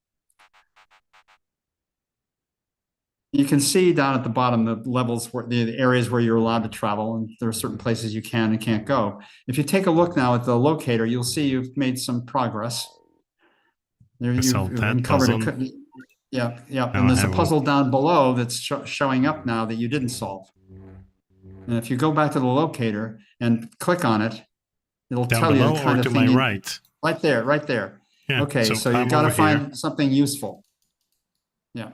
You can see down at the bottom the levels where the areas where you're allowed to travel, and there are certain places you can and can't go. If you take a look now at the locator, you'll see you've made some progress. There you've uncovered a, yeah, and there's a puzzle down below that's showing up now that you didn't solve. And if you go back to the locator and click on it, it'll tell you the kind of thing. Right. Right there, right there. Yeah, okay, so you got to find something useful. Yeah.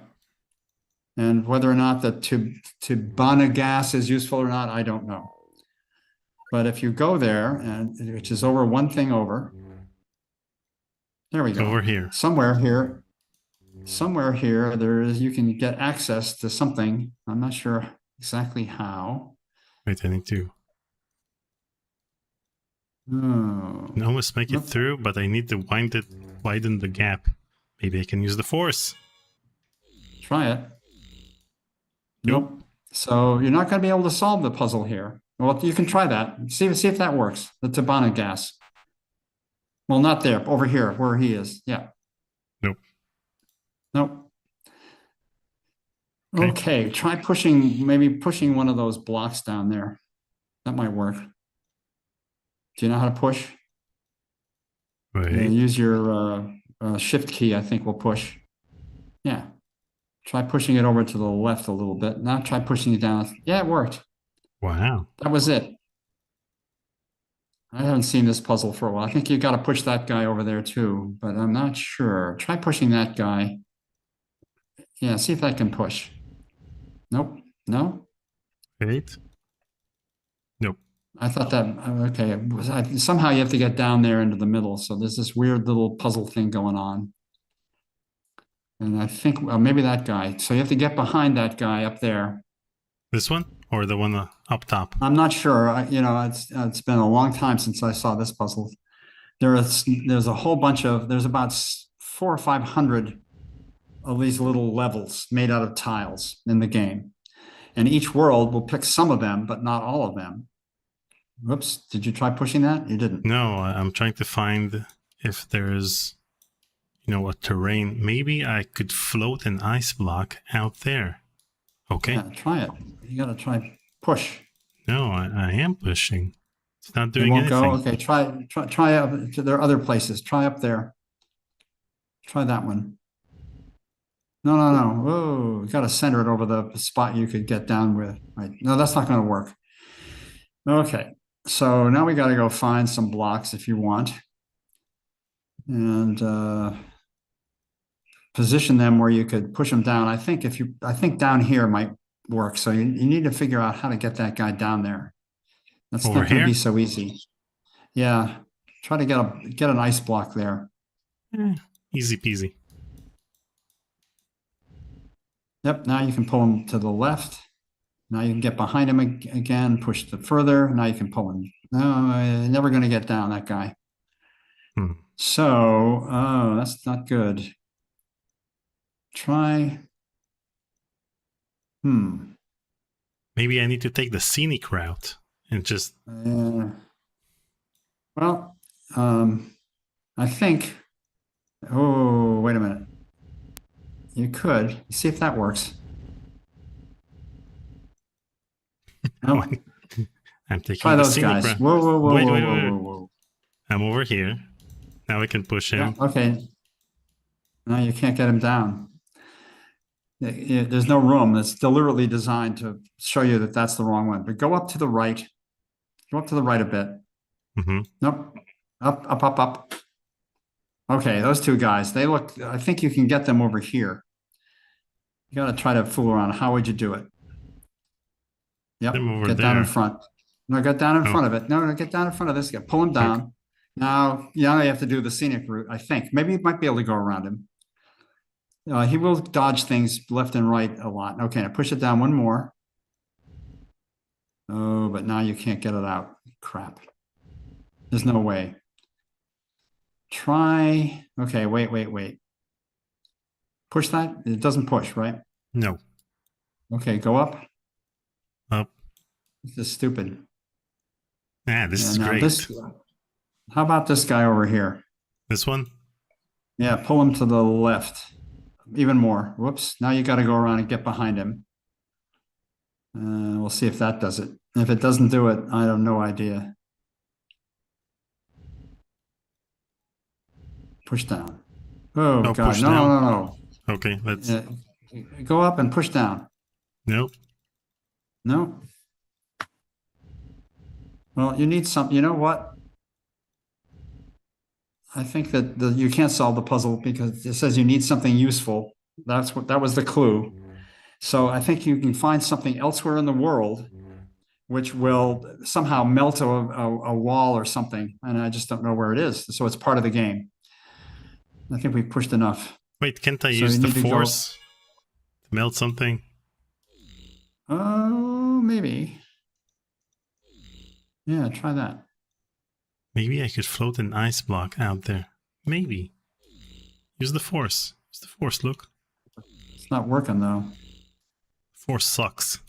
And whether or not the Tubana gas is useful or not, I don't know. But if you go there, and which is over one thing over, there we go. Over here. Somewhere here, there is, you can get access to something. I'm not sure exactly how. Wait, I need to. Oh. I can almost make it through, but I need to widen the gap. Maybe I can use the force. Try it. Nope. So you're not going to be able to solve the puzzle here. Well, you can try that. See if that works. The Tabana gas. Well, not there. Over here, where he is. Yeah. Nope. Nope. Okay. Try maybe pushing one of those blocks down there. That might work. Do you know how to push? Right. Use your shift key, I think will push. Yeah. Try pushing it over to the left a little bit. Now try pushing it down. Yeah, it worked. Wow. That was it. I haven't seen this puzzle for a while. I think you got to push that guy over there too, but I'm not sure. Try pushing that guy. Yeah, see if that can push. Nope. No? Wait. Nope. I thought that, okay. Somehow you have to get down there into the middle. So there's this weird little puzzle thing going on. And I think maybe that guy. So you have to get behind that guy up there. This one or the one up top? I'm not sure. It's been a long time since I saw this puzzle. There's a whole bunch of, there's about 400 or 500 of these little levels made out of tiles in the game. And each world will pick some of them, but not all of them. Whoops, did you try pushing that? You didn't. No, I'm trying to find if there's, a terrain. Maybe I could float an ice block out there. Okay. Yeah, try it. You got to try push. No, I am pushing. It's not doing anything. Go. Okay, try up. There are other places. Try up there. Try that one. No. Whoa, you got to center it over the spot you could get down with. Right. No, that's not going to work. Okay. So now we got to go find some blocks if you want. And position them where you could push them down. I think down here might work. So you need to figure out how to get that guy down there. That's not going to be so easy. Yeah. Try to get an ice block there. Easy peasy. Yep. Now you can pull him to the left. Now you can get behind him again, push it further. Now you can pull him. No, never going to get down, that guy. So, that's not good. Try. Maybe I need to take the scenic route and just. Well, I think. Oh, wait a minute. You could see if that works. No. I'm taking Try those guys. Route. Whoa. Wait. I'm over here. Now we can push him. Yeah, okay. No, you can't get him down. There's no room. It's deliberately designed to show you that that's the wrong one. But go up to the right. Go up to the right a bit. Nope. Up. Okay, those two guys. They look. I think you can get them over here. You got to try to fool around. How would you do it? Yep. Get down in front. No, get down in front of it. No, get down in front of this guy. Pull him down. Okay. Now you have to do the scenic route, I think. Maybe you might be able to go around him. He will dodge things left and right a lot. Okay, now push it down one more. Oh, but now you can't get it out. Crap. There's no way. Try. Okay, wait. Push that? It doesn't push, right? No. Okay, go up. Up. This is stupid. Yeah, this is now great. How about this guy over here? This one? Yeah, pull him to the left. Even more. Whoops. Now you got to go around and get behind him. We'll see if that does it. If it doesn't do it, I have no idea. Push down. Oh, God. Push No, down. no. Okay, let's... Go up and push down. Nope. No? Well, you need some... You know what? I think that you can't solve the puzzle because it says you need something useful. That was the clue. So I think you can find something elsewhere in the world which will somehow melt a wall or something. And I just don't know where it is. So it's part of the game. I think we've pushed enough. Wait, can't I use the force to melt something? Oh, maybe. Yeah, try that. Maybe I could float an ice block out there. Maybe. Use the force. Use the force, look. It's not working, though. Force sucks.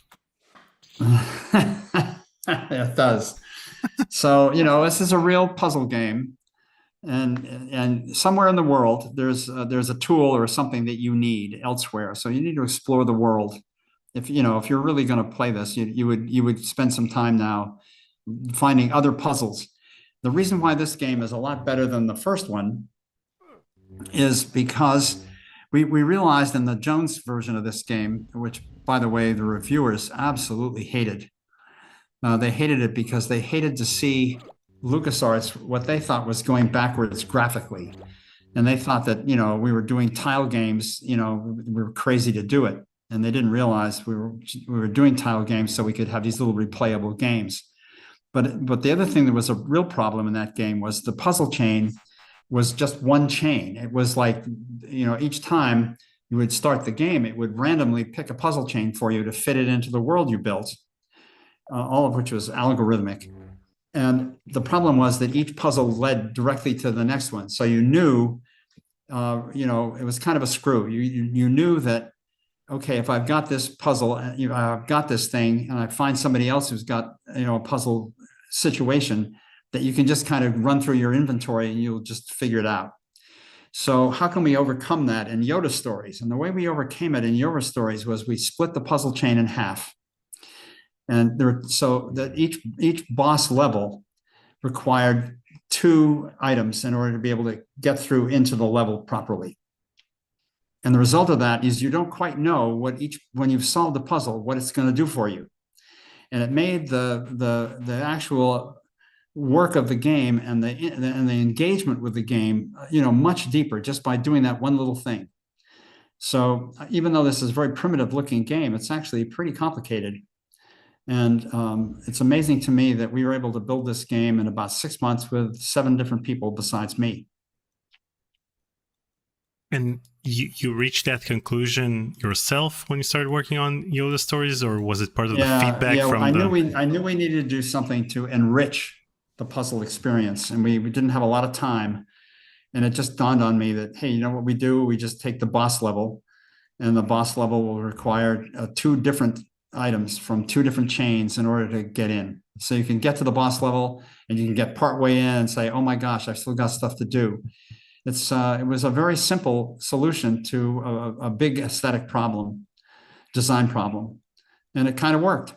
It does. So, this is a real puzzle game. And somewhere in the world, there's a tool or something that you need elsewhere. So you need to explore the world. If you're really going to play this, you would spend some time now finding other puzzles. The reason why this game is a lot better than the first one is because we realized in the Jones version of this game, which, by the way, the reviewers absolutely hated. They hated it because they hated to see LucasArts, what they thought was going backwards graphically. And they thought that, we were doing tile games, we were crazy to do it. And they didn't realize we were doing tile games so we could have these little replayable games. But the other thing that was a real problem in that game was the puzzle chain was just one chain. It was like, each time you would start the game, it would randomly pick a puzzle chain for you to fit it into the world you built, all of which was algorithmic. And the problem was that each puzzle led directly to the next one. So you knew, it was kind of a screw. You knew that, okay, if I've got this puzzle, I've got this thing, and I find somebody else who's got, a puzzle situation, that you can just kind of run through your inventory and you'll just figure it out. So how can we overcome that in Yoda Stories? And the way we overcame it in Yoda Stories was we split the puzzle chain in half. And so that each boss level required 2 items in order to be able to get through into the level properly. And the result of that is you don't quite know when you've solved the puzzle, what it's going to do for you. And it made the actual work of the game and the engagement with the game, much deeper just by doing that one little thing. So even though this is a very primitive looking game, it's actually pretty complicated. And it's amazing to me that we were able to build this game in about 6 months with 7 different people besides me. And you reached that conclusion yourself when you started working on Yoda Stories, or was it part of the feedback from I knew we needed to do something to enrich the puzzle experience, and we didn't have a lot of time. And it just dawned on me that, hey, you know what we do? We just take the boss level, and the boss level will require 2 different items from 2 different chains in order to get in. So you can get to the boss level and you can get partway in and say, oh my gosh, I've still got stuff to do. It was a very simple solution to a big aesthetic problem, design problem, and it kind of worked.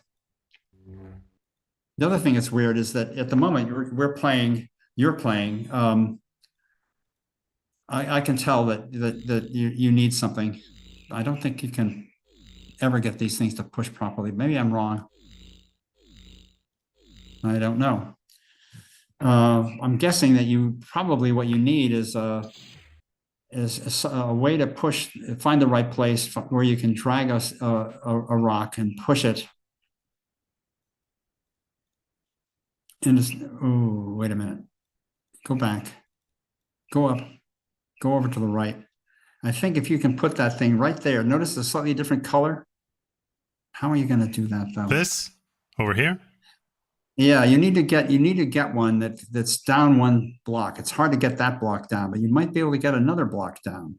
The other thing that's weird is that at the moment you're playing. I can tell that you need something. I don't think you can ever get these things to push properly. Maybe I'm wrong. I don't know. I'm guessing that what you need is a way to find the right place where you can drag a rock and push it. And wait a minute. Go back. Go up. Go over to the right. I think if you can put that thing right there, notice the slightly different color. How are you going to do that, though? This over here? Yeah, you need to get one that's down 1 block. It's hard to get that block down, but you might be able to get another block down.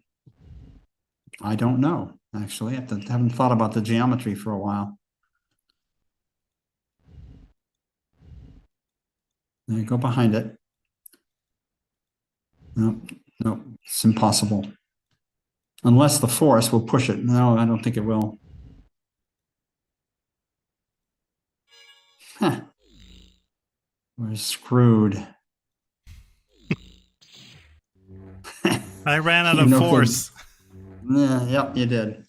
I don't know, actually. Haven't thought about the geometry for a while. There you go behind it. No, no, it's impossible. Unless the force will push it. No, I don't think it will. Huh. We're screwed. I ran out of force. Yeah, yep, you did.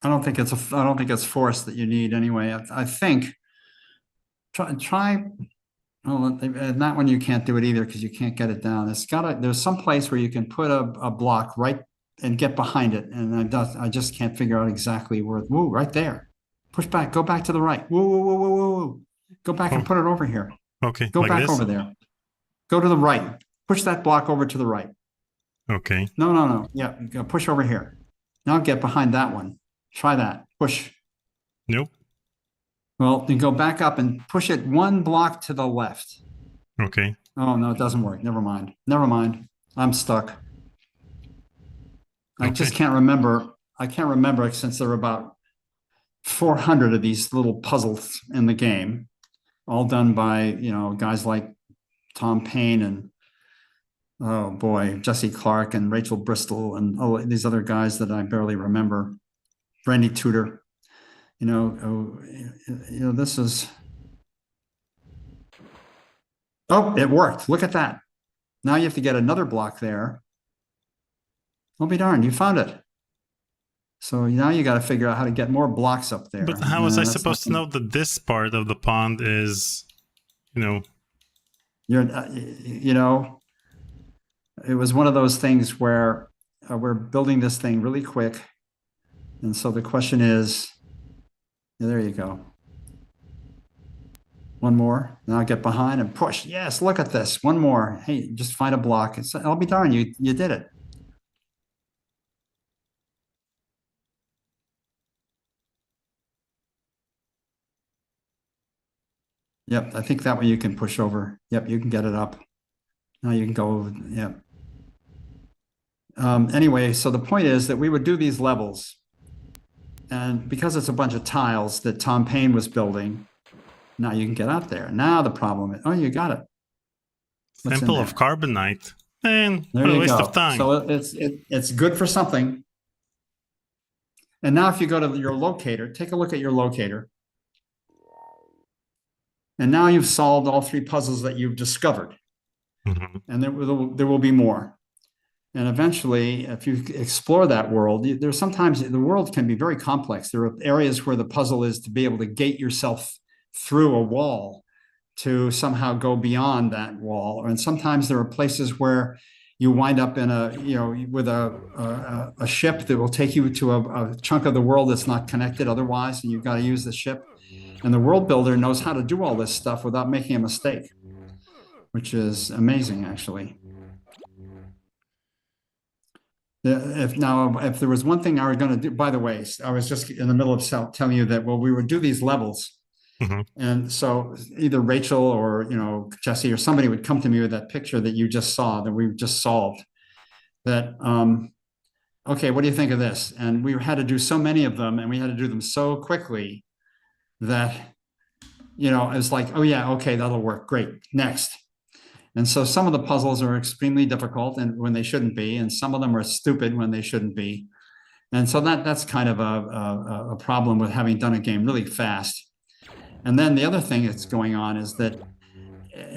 I don't think it's force that you need anyway. I think try. Oh, that one you can't do it either because you can't get it down. There's some place where you can put a block right and get behind it, and I just can't figure out exactly where. Woo, right there. Push back. Go back to the right. Woo, woo, woo, woo, woo, woo. Go back and put it over here. Okay. Go like back this? over there. Go to the right. Push that block over to the right. Okay. No. Yeah, push over here. Now get behind that one. Try that. Push. Nope. Well, then go back up and push it one block to the left. Okay. Oh, no, it doesn't work. Never mind. I'm stuck. I just can't remember. I can't remember since there are about 400 of these little puzzles in the game, all done by, guys like Tom Payne and, oh boy, Jesse Clark and Rachel Bristol and these other guys that I barely remember. Brandy Tudor. This is. Oh, it worked. Look at that. Now you have to get another block there. I'll be darned, you found it. So now you got to figure out how to get more blocks up there. But how was I supposed to know that this part of the pond is, it was one of those things where we're building this thing really quick. And so the question is, there you go. One more. Now get behind and push. Yes, look at this. One more. Hey, just find a block. I'll be darned, you did it. Yep, I think that way you can push over. Yep, you can get it up. Now you can go. Yep. Anyway, so the point is that we would do these levels. And because it's a bunch of tiles that Tom Payne was building, now you can get out there. Now the problem is, oh, you got it. Temple of Carbonite. Man, what a waste of time. So it's good for something. And now if you go to your locator, take a look at your locator. And now you've solved all 3 puzzles that you've discovered. Mm-hmm. And there will be more. And eventually, if you explore that world, there's sometimes the world can be very complex. There are areas where the puzzle is to be able to gate yourself through a wall to somehow go beyond that wall. And sometimes there are places where you wind up in with a ship that will take you to a chunk of the world that's not connected otherwise, and you've got to use the ship. And the world builder knows how to do all this stuff without making a mistake, which is amazing, actually. If there was one thing I was going to do, by the way, I was just in the middle of telling you that, well, we would do these levels. Mm-hmm. And so either Rachel or, Jesse or somebody would come to me with that picture that you just saw, that we just solved, that, okay, what do you think of this? And we had to do so many of them and we had to do them so quickly that, it's like, oh yeah, okay, that'll work. Great. Next. And so some of the puzzles are extremely difficult and when they shouldn't be, and some of them are stupid when they shouldn't be. And so that's kind of a problem with having done a game really fast. And then the other thing that's going on is that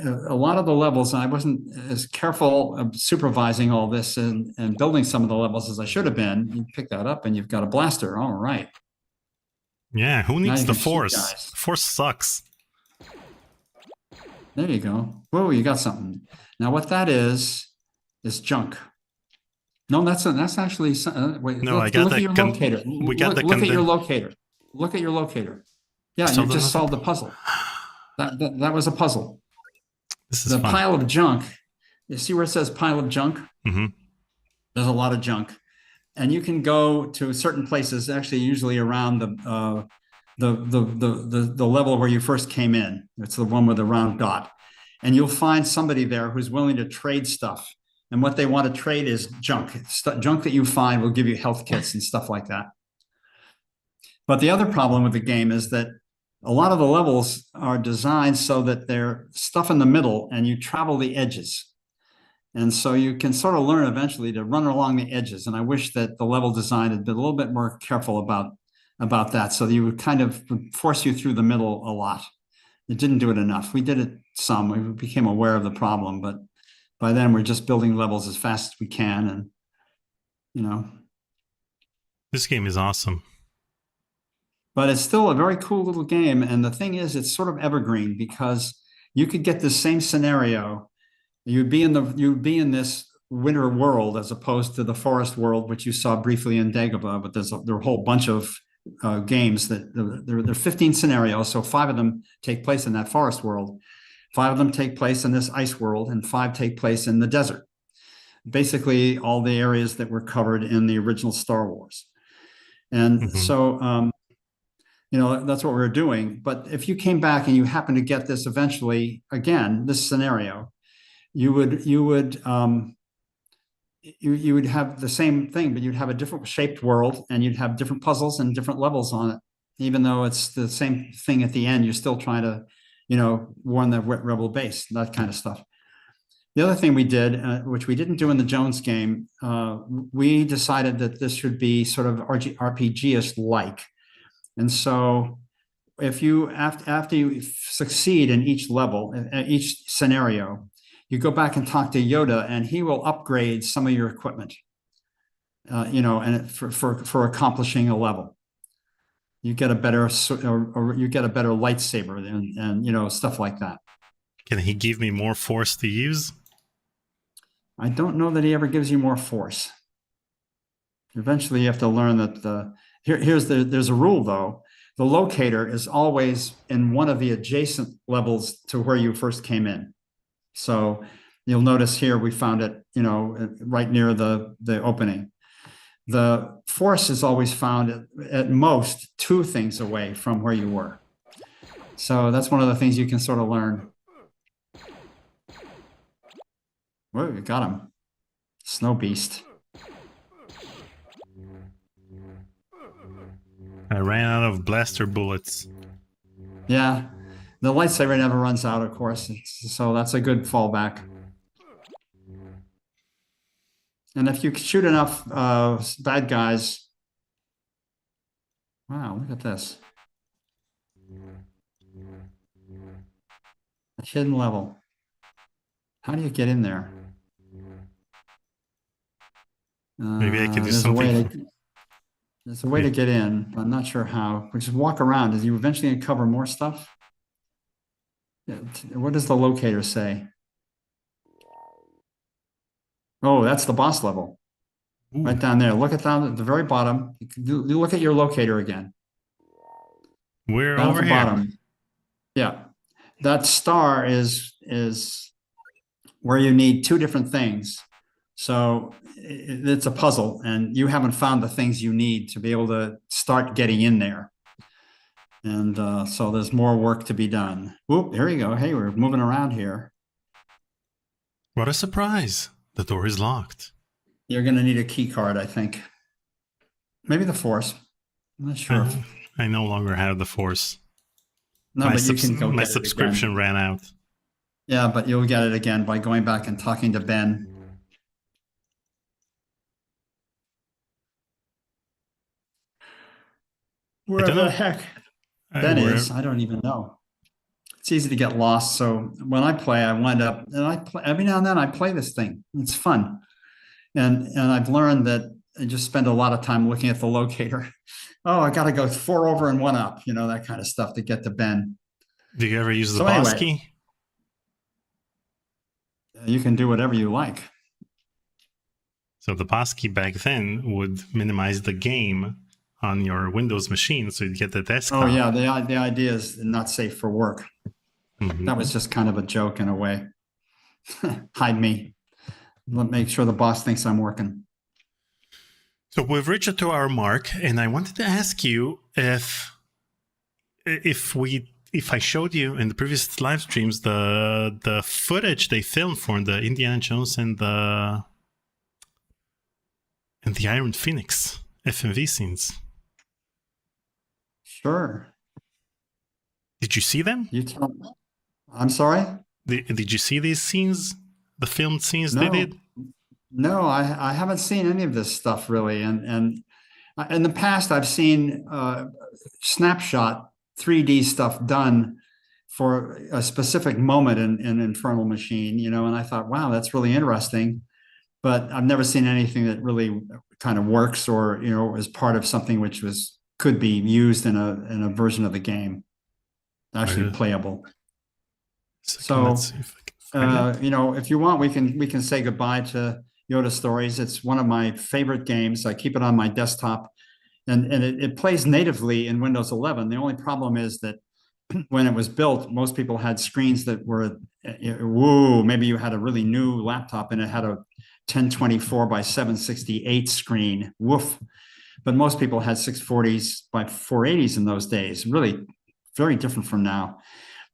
a lot of the levels, and I wasn't as careful of supervising all this and building some of the levels as I should have been. You pick that up and you've got a blaster. All right. Yeah, who needs the force? Force sucks. There you go. Whoa, you got something. Now what that is junk. No, that's actually. Wait, no, look at your locator. Look at your locator. Look at your locator. Yeah, you just solved the puzzle. That was a puzzle. This is the fun. Pile of junk. You see where it says pile of junk? Mm-hmm. There's a lot of junk, and you can go to certain places. Actually, usually around the level where you first came in. It's the one with the round dot. And you'll find somebody there who's willing to trade stuff. And what they want to trade is junk. Junk that you find will give you health kits and stuff like that. But the other problem with the game is that a lot of the levels are designed so that they're stuff in the middle and you travel the edges. And so you can sort of learn eventually to run along the edges. And I wish that the level design had been a little bit more careful about that, so that you would kind of force you through the middle a lot. It didn't do it enough. We did it some. We became aware of the problem, but by then we're just building levels as fast as we can. And, you know. This game is awesome. But it's still a very cool little game. And the thing is, it's sort of evergreen, because you could get the same scenario. You'd be in this winter world as opposed to the forest world, which you saw briefly in Dagobah. But there are a whole bunch of games that there are 15 scenarios. So 5 of them take place in that forest world. 5 of them take place in this ice world, and 5 take place in the desert. Basically, all the areas that were covered in the original Star Wars. And so, you know, that's what we're doing. But if you came back and you happen to get this eventually, again, this scenario, you would have the same thing, but you'd have a different shaped world, and you'd have different puzzles and different levels on it. Even though it's the same thing at the end, you're still trying to, you know, warn the rebel base, that kind of stuff. The other thing we did, which we didn't do in the Jones game, we decided that this should be sort of RPG-ish like. And so if you, after you succeed in each level, each scenario, you go back and talk to Yoda, and he will upgrade some of your equipment, you know, and for accomplishing a level. You get a better, or you get a better lightsaber, and you know, stuff like that. Can he give me more force to use? I don't know that he ever gives you more force. Eventually, you have to learn that there's a rule though. The locator is always in one of the adjacent levels to where you first came in. So you'll notice here we found it, you know, right near the opening. The force is always found at most 2 things away from where you were. So that's one of the things you can sort of learn. Whoa, we got him. Snow beast. I ran out of blaster bullets. Yeah, the lightsaber never runs out, of course, so that's a good fallback. And if you shoot enough bad guys... Wow, look at this. A hidden level. How do you get in there? Maybe I could do something. There's a way to get in. I'm not sure how. We just walk around. Is you eventually uncover more stuff? What does the locator say? Oh, that's the boss level. Ooh. Right down there. Look down at the very bottom. You look at your locator again. We're over here. Bottom. Yeah. That star is where you need 2 different things. So it's a puzzle, and you haven't found the things you need to be able to start getting in there. And so there's more work to be done. Whoop, here you go. Hey, we're moving around here. What a surprise. The door is locked. You're going to need a key card, I think. Maybe the Force. I'm not sure. I no longer have the Force. No, but you can go my subscription ran out. Yeah, but you'll get it again by going back and talking to Ben. Where the heck Ben is, I don't even know. It's easy to get lost. So when I play, I wind up, and I play every now and then. I play this thing. It's fun, and I've learned that I just spend a lot of time looking at the locator. Oh, I got to go 4 over and 1 up, you know, that kind of stuff to get to Ben. Do you ever use the boss key? You can do whatever you like. So the boss key back then would minimize the game on your Windows machine, so you'd get the desktop. Oh yeah, the idea is not safe for work. That was just kind of a joke in a way. Hide me. Make sure the boss thinks I'm working. So we've reached a 2-hour mark, and I wanted to ask you if if I showed you in the previous live streams the footage they filmed for the Indiana Jones and the Iron Phoenix FMV scenes. Sure. Did you see them? I'm sorry? Did you see these scenes? The filmed scenes No. they did? No, I haven't seen any of this stuff really. And in the past, I've seen snapshot 3D stuff done for a specific moment in Infernal Machine, you know, and I thought, wow, that's really interesting. But I've never seen anything that really kind of works or, you know, is part of something which could be used in a version of the game, actually playable. So, you know, if you want, we can say goodbye to Yoda Stories. It's one of my favorite games. I keep it on my desktop, and it plays natively in Windows 11. The only problem is that when it was built, most people had screens that were, whoa, maybe you had a really new laptop and it had a 1024 by 768 screen, woof. But most people had 640s by 480s in those days, really very different from now.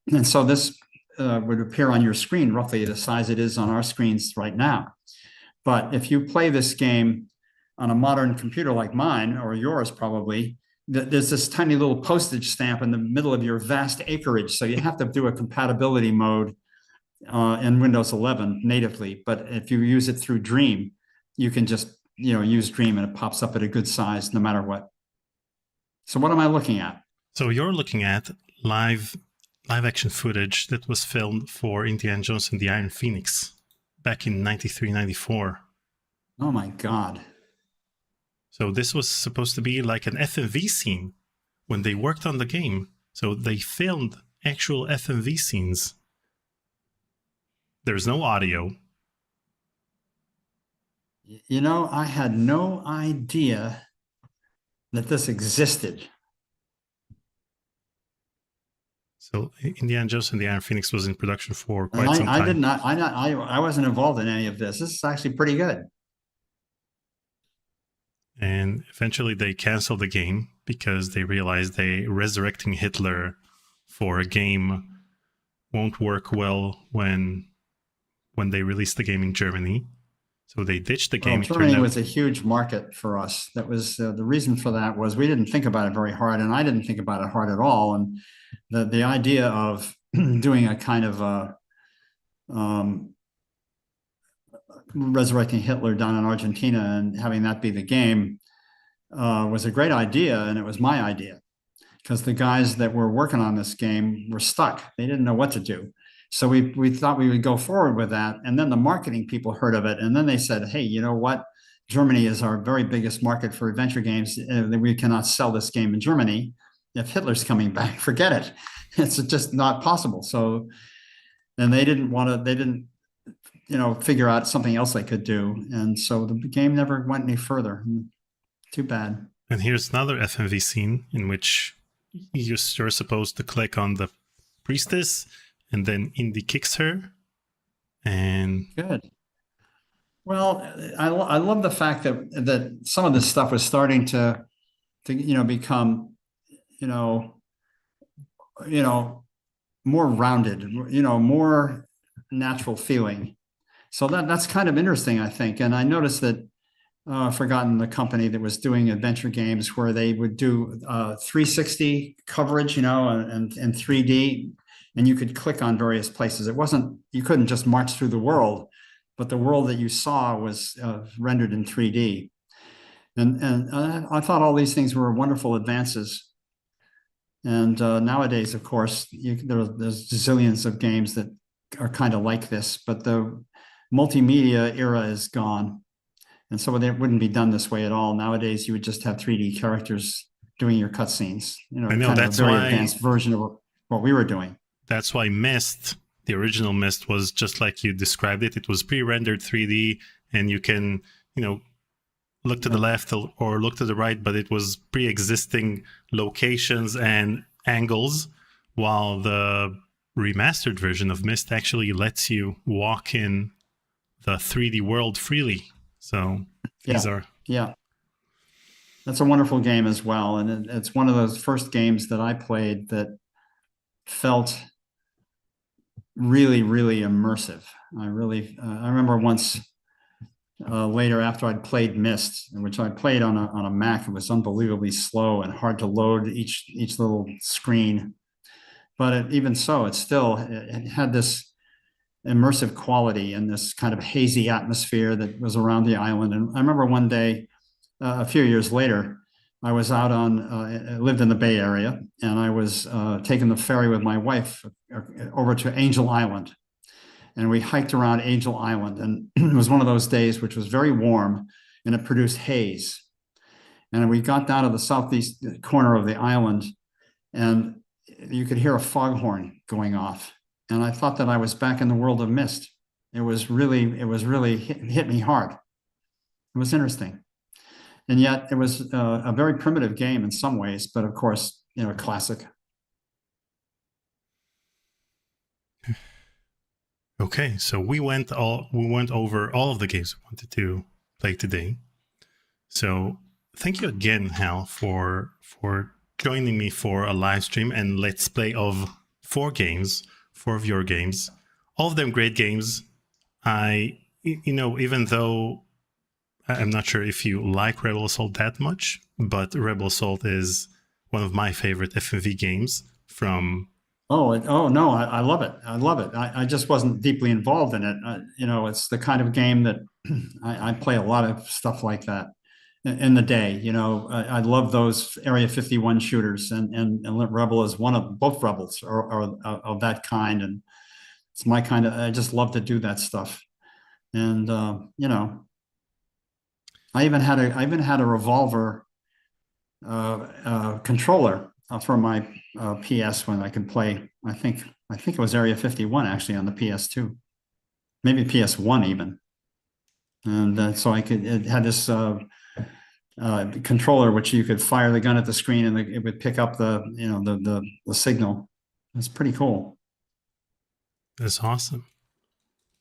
And so this would appear on your screen roughly the size it is on our screens right now. But if you play this game on a modern computer like mine, or yours probably, there's this tiny little postage stamp in the middle of your vast acreage. So you have to do a compatibility mode in Windows 11 natively. But if you use it through Dream, you can just, you know, use Dream and it pops up at a good size no matter what. So what am I looking at? So you're looking at live action footage that was filmed for Indiana Jones and the Iron Phoenix back in 93, 94. Oh my God. So this was supposed to be like an FMV scene when they worked on the game. So they filmed actual FMV scenes. There's no audio. You know, I had no idea that this existed. So Indiana Jones and the Iron Phoenix was in production for quite some time. I wasn't involved in any of this. This is actually pretty good. And eventually they canceled the game because they realized resurrecting Hitler for a game won't work well when they released the game in Germany. So they ditched the game. Well, Germany was a huge market for us. That was the reason for that was we didn't think about it very hard, and I didn't think about it hard at all. And the idea of doing a kind of resurrecting Hitler down in Argentina and having that be the game was a great idea, and it was my idea because the guys that were working on this game were stuck. They didn't know what to do. So we thought we would go forward with that. And then the marketing people heard of it. And then they said, hey, you know what? Germany is our very biggest market for adventure games. We cannot sell this game in Germany. If Hitler's coming back, forget it. It's just not possible. So, and they didn't, you know, figure out something else they could do. And so the game never went any further. Too bad. And here's another FMV scene in which you're supposed to click on the priestess, and then Indy kicks her. And good. Well, I love the fact that some of this stuff was starting to you know become you know more rounded, you know, more natural feeling. So that's kind of interesting, I think. And I noticed that I've forgotten the company that was doing adventure games where they would do 360 coverage, you know, and 3D. And you could click on various places. You couldn't just march through the world, but the world that you saw was rendered in 3D. And I thought all these things were wonderful advances. And nowadays, of course, there's zillions of games that are kind of like this, but the multimedia era is gone. And so it wouldn't be done this way at all. Nowadays, you would just have 3D characters doing your cutscenes. You know, kind of a very advanced version of what we were doing. That's why Myst, the original Myst, was just like you described it. It was pre-rendered 3D, and you can, you know, look to the left or look to the right, but it was pre-existing locations and angles, while the remastered version of Myst actually lets you walk in the 3D world freely. So these are... Yeah. That's a wonderful game as well. And it's one of those first games that I played that felt really, really immersive. I remember once later after I'd played Myst, which I played on a Mac. It was unbelievably slow and hard to load each little screen. But even so, it had this immersive quality and this kind of hazy atmosphere that was around the island. And I remember one day, a few years later, I was out I lived in the Bay Area, and I was taking the ferry with my wife over to Angel Island. And we hiked around Angel Island, and it was one of those days which was very warm, and it produced haze. And we got down to the southeast corner of the island, and you could hear a foghorn going off. And I thought that I was back in the world of Myst. It really hit me hard. It was interesting. And yet it was a very primitive game in some ways, but of course, a classic. Okay, so we went over all of the games we wanted to play today. So thank you again, Hal, for joining me for a live stream and let's play of 4 of your games. All of them great games. Even though I'm not sure if you like Rebel Assault that much, but Rebel Assault is one of my favorite FMV games from... Oh no, I love it. I love it. I just wasn't deeply involved in it. It's the kind of game that I play a lot of stuff like that in the day. I love those Area 51 shooters, and Rebel is one of both Rebels are of that kind, and it's my kind of. I just love to do that stuff, and I even had a revolver controller for my PS when I could play. I think it was Area 51 actually on the PS2, maybe PS1 even, and so it had this controller which you could fire the gun at the screen and it would pick up the signal. It's pretty cool. That's awesome.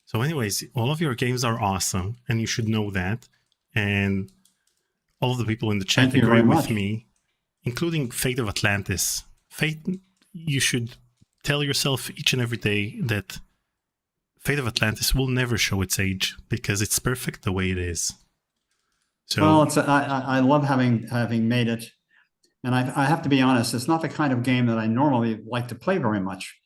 So anyways, all of your games are awesome, and you should know that. And all of the people in the chat agree with me, including Fate of Atlantis. You should tell yourself each and every day that Fate of Atlantis will never show its age because it's perfect the way it is. So, well, I love having made it, and I have to be honest, it's not the kind of game that I normally like to play very much.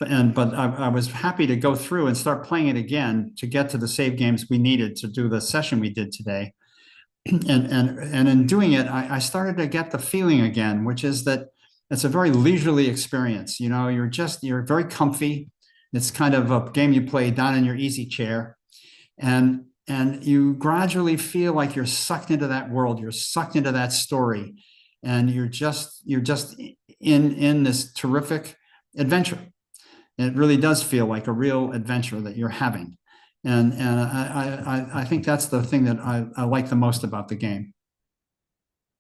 But I was happy to go through and start playing it again to get to the save games we needed to do the session we did today. And in doing it, I started to get the feeling again, which is that it's a very leisurely experience. You're very comfy. It's kind of a game you play down in your easy chair, and you gradually feel like you're sucked into that world. You're sucked into that story, and you're just in this terrific adventure. It really does feel like a real adventure that you're having. And I think that's the thing that I like the most about the game.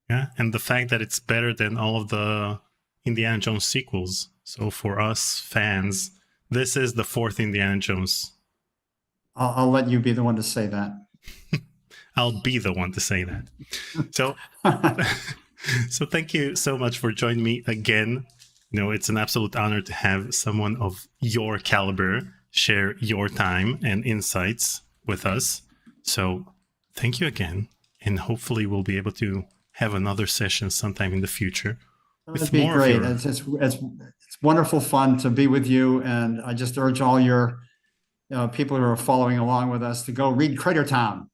Yeah, and the fact that it's better than all of the Indiana Jones sequels. So for us fans, this is the 4th Indiana Jones. I'll let you be the one to say that. I'll be the one to say that. So, so thank you so much for joining me again. It's an absolute honor to have someone of your caliber share your time and insights with us. So thank you again, and hopefully we'll be able to have another session sometime in the future. That'd be great. It's wonderful fun to be with you, and I just urge all your people who are following along with us to go read Crater Town.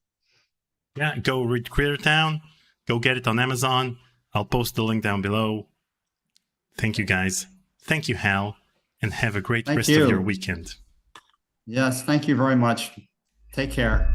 Yeah, go read Crater Town. Go get it on Amazon. I'll post the link down below. Thank you, guys. Thank you, Hal, and have a great rest of your weekend. Yes, thank you very much. Take care.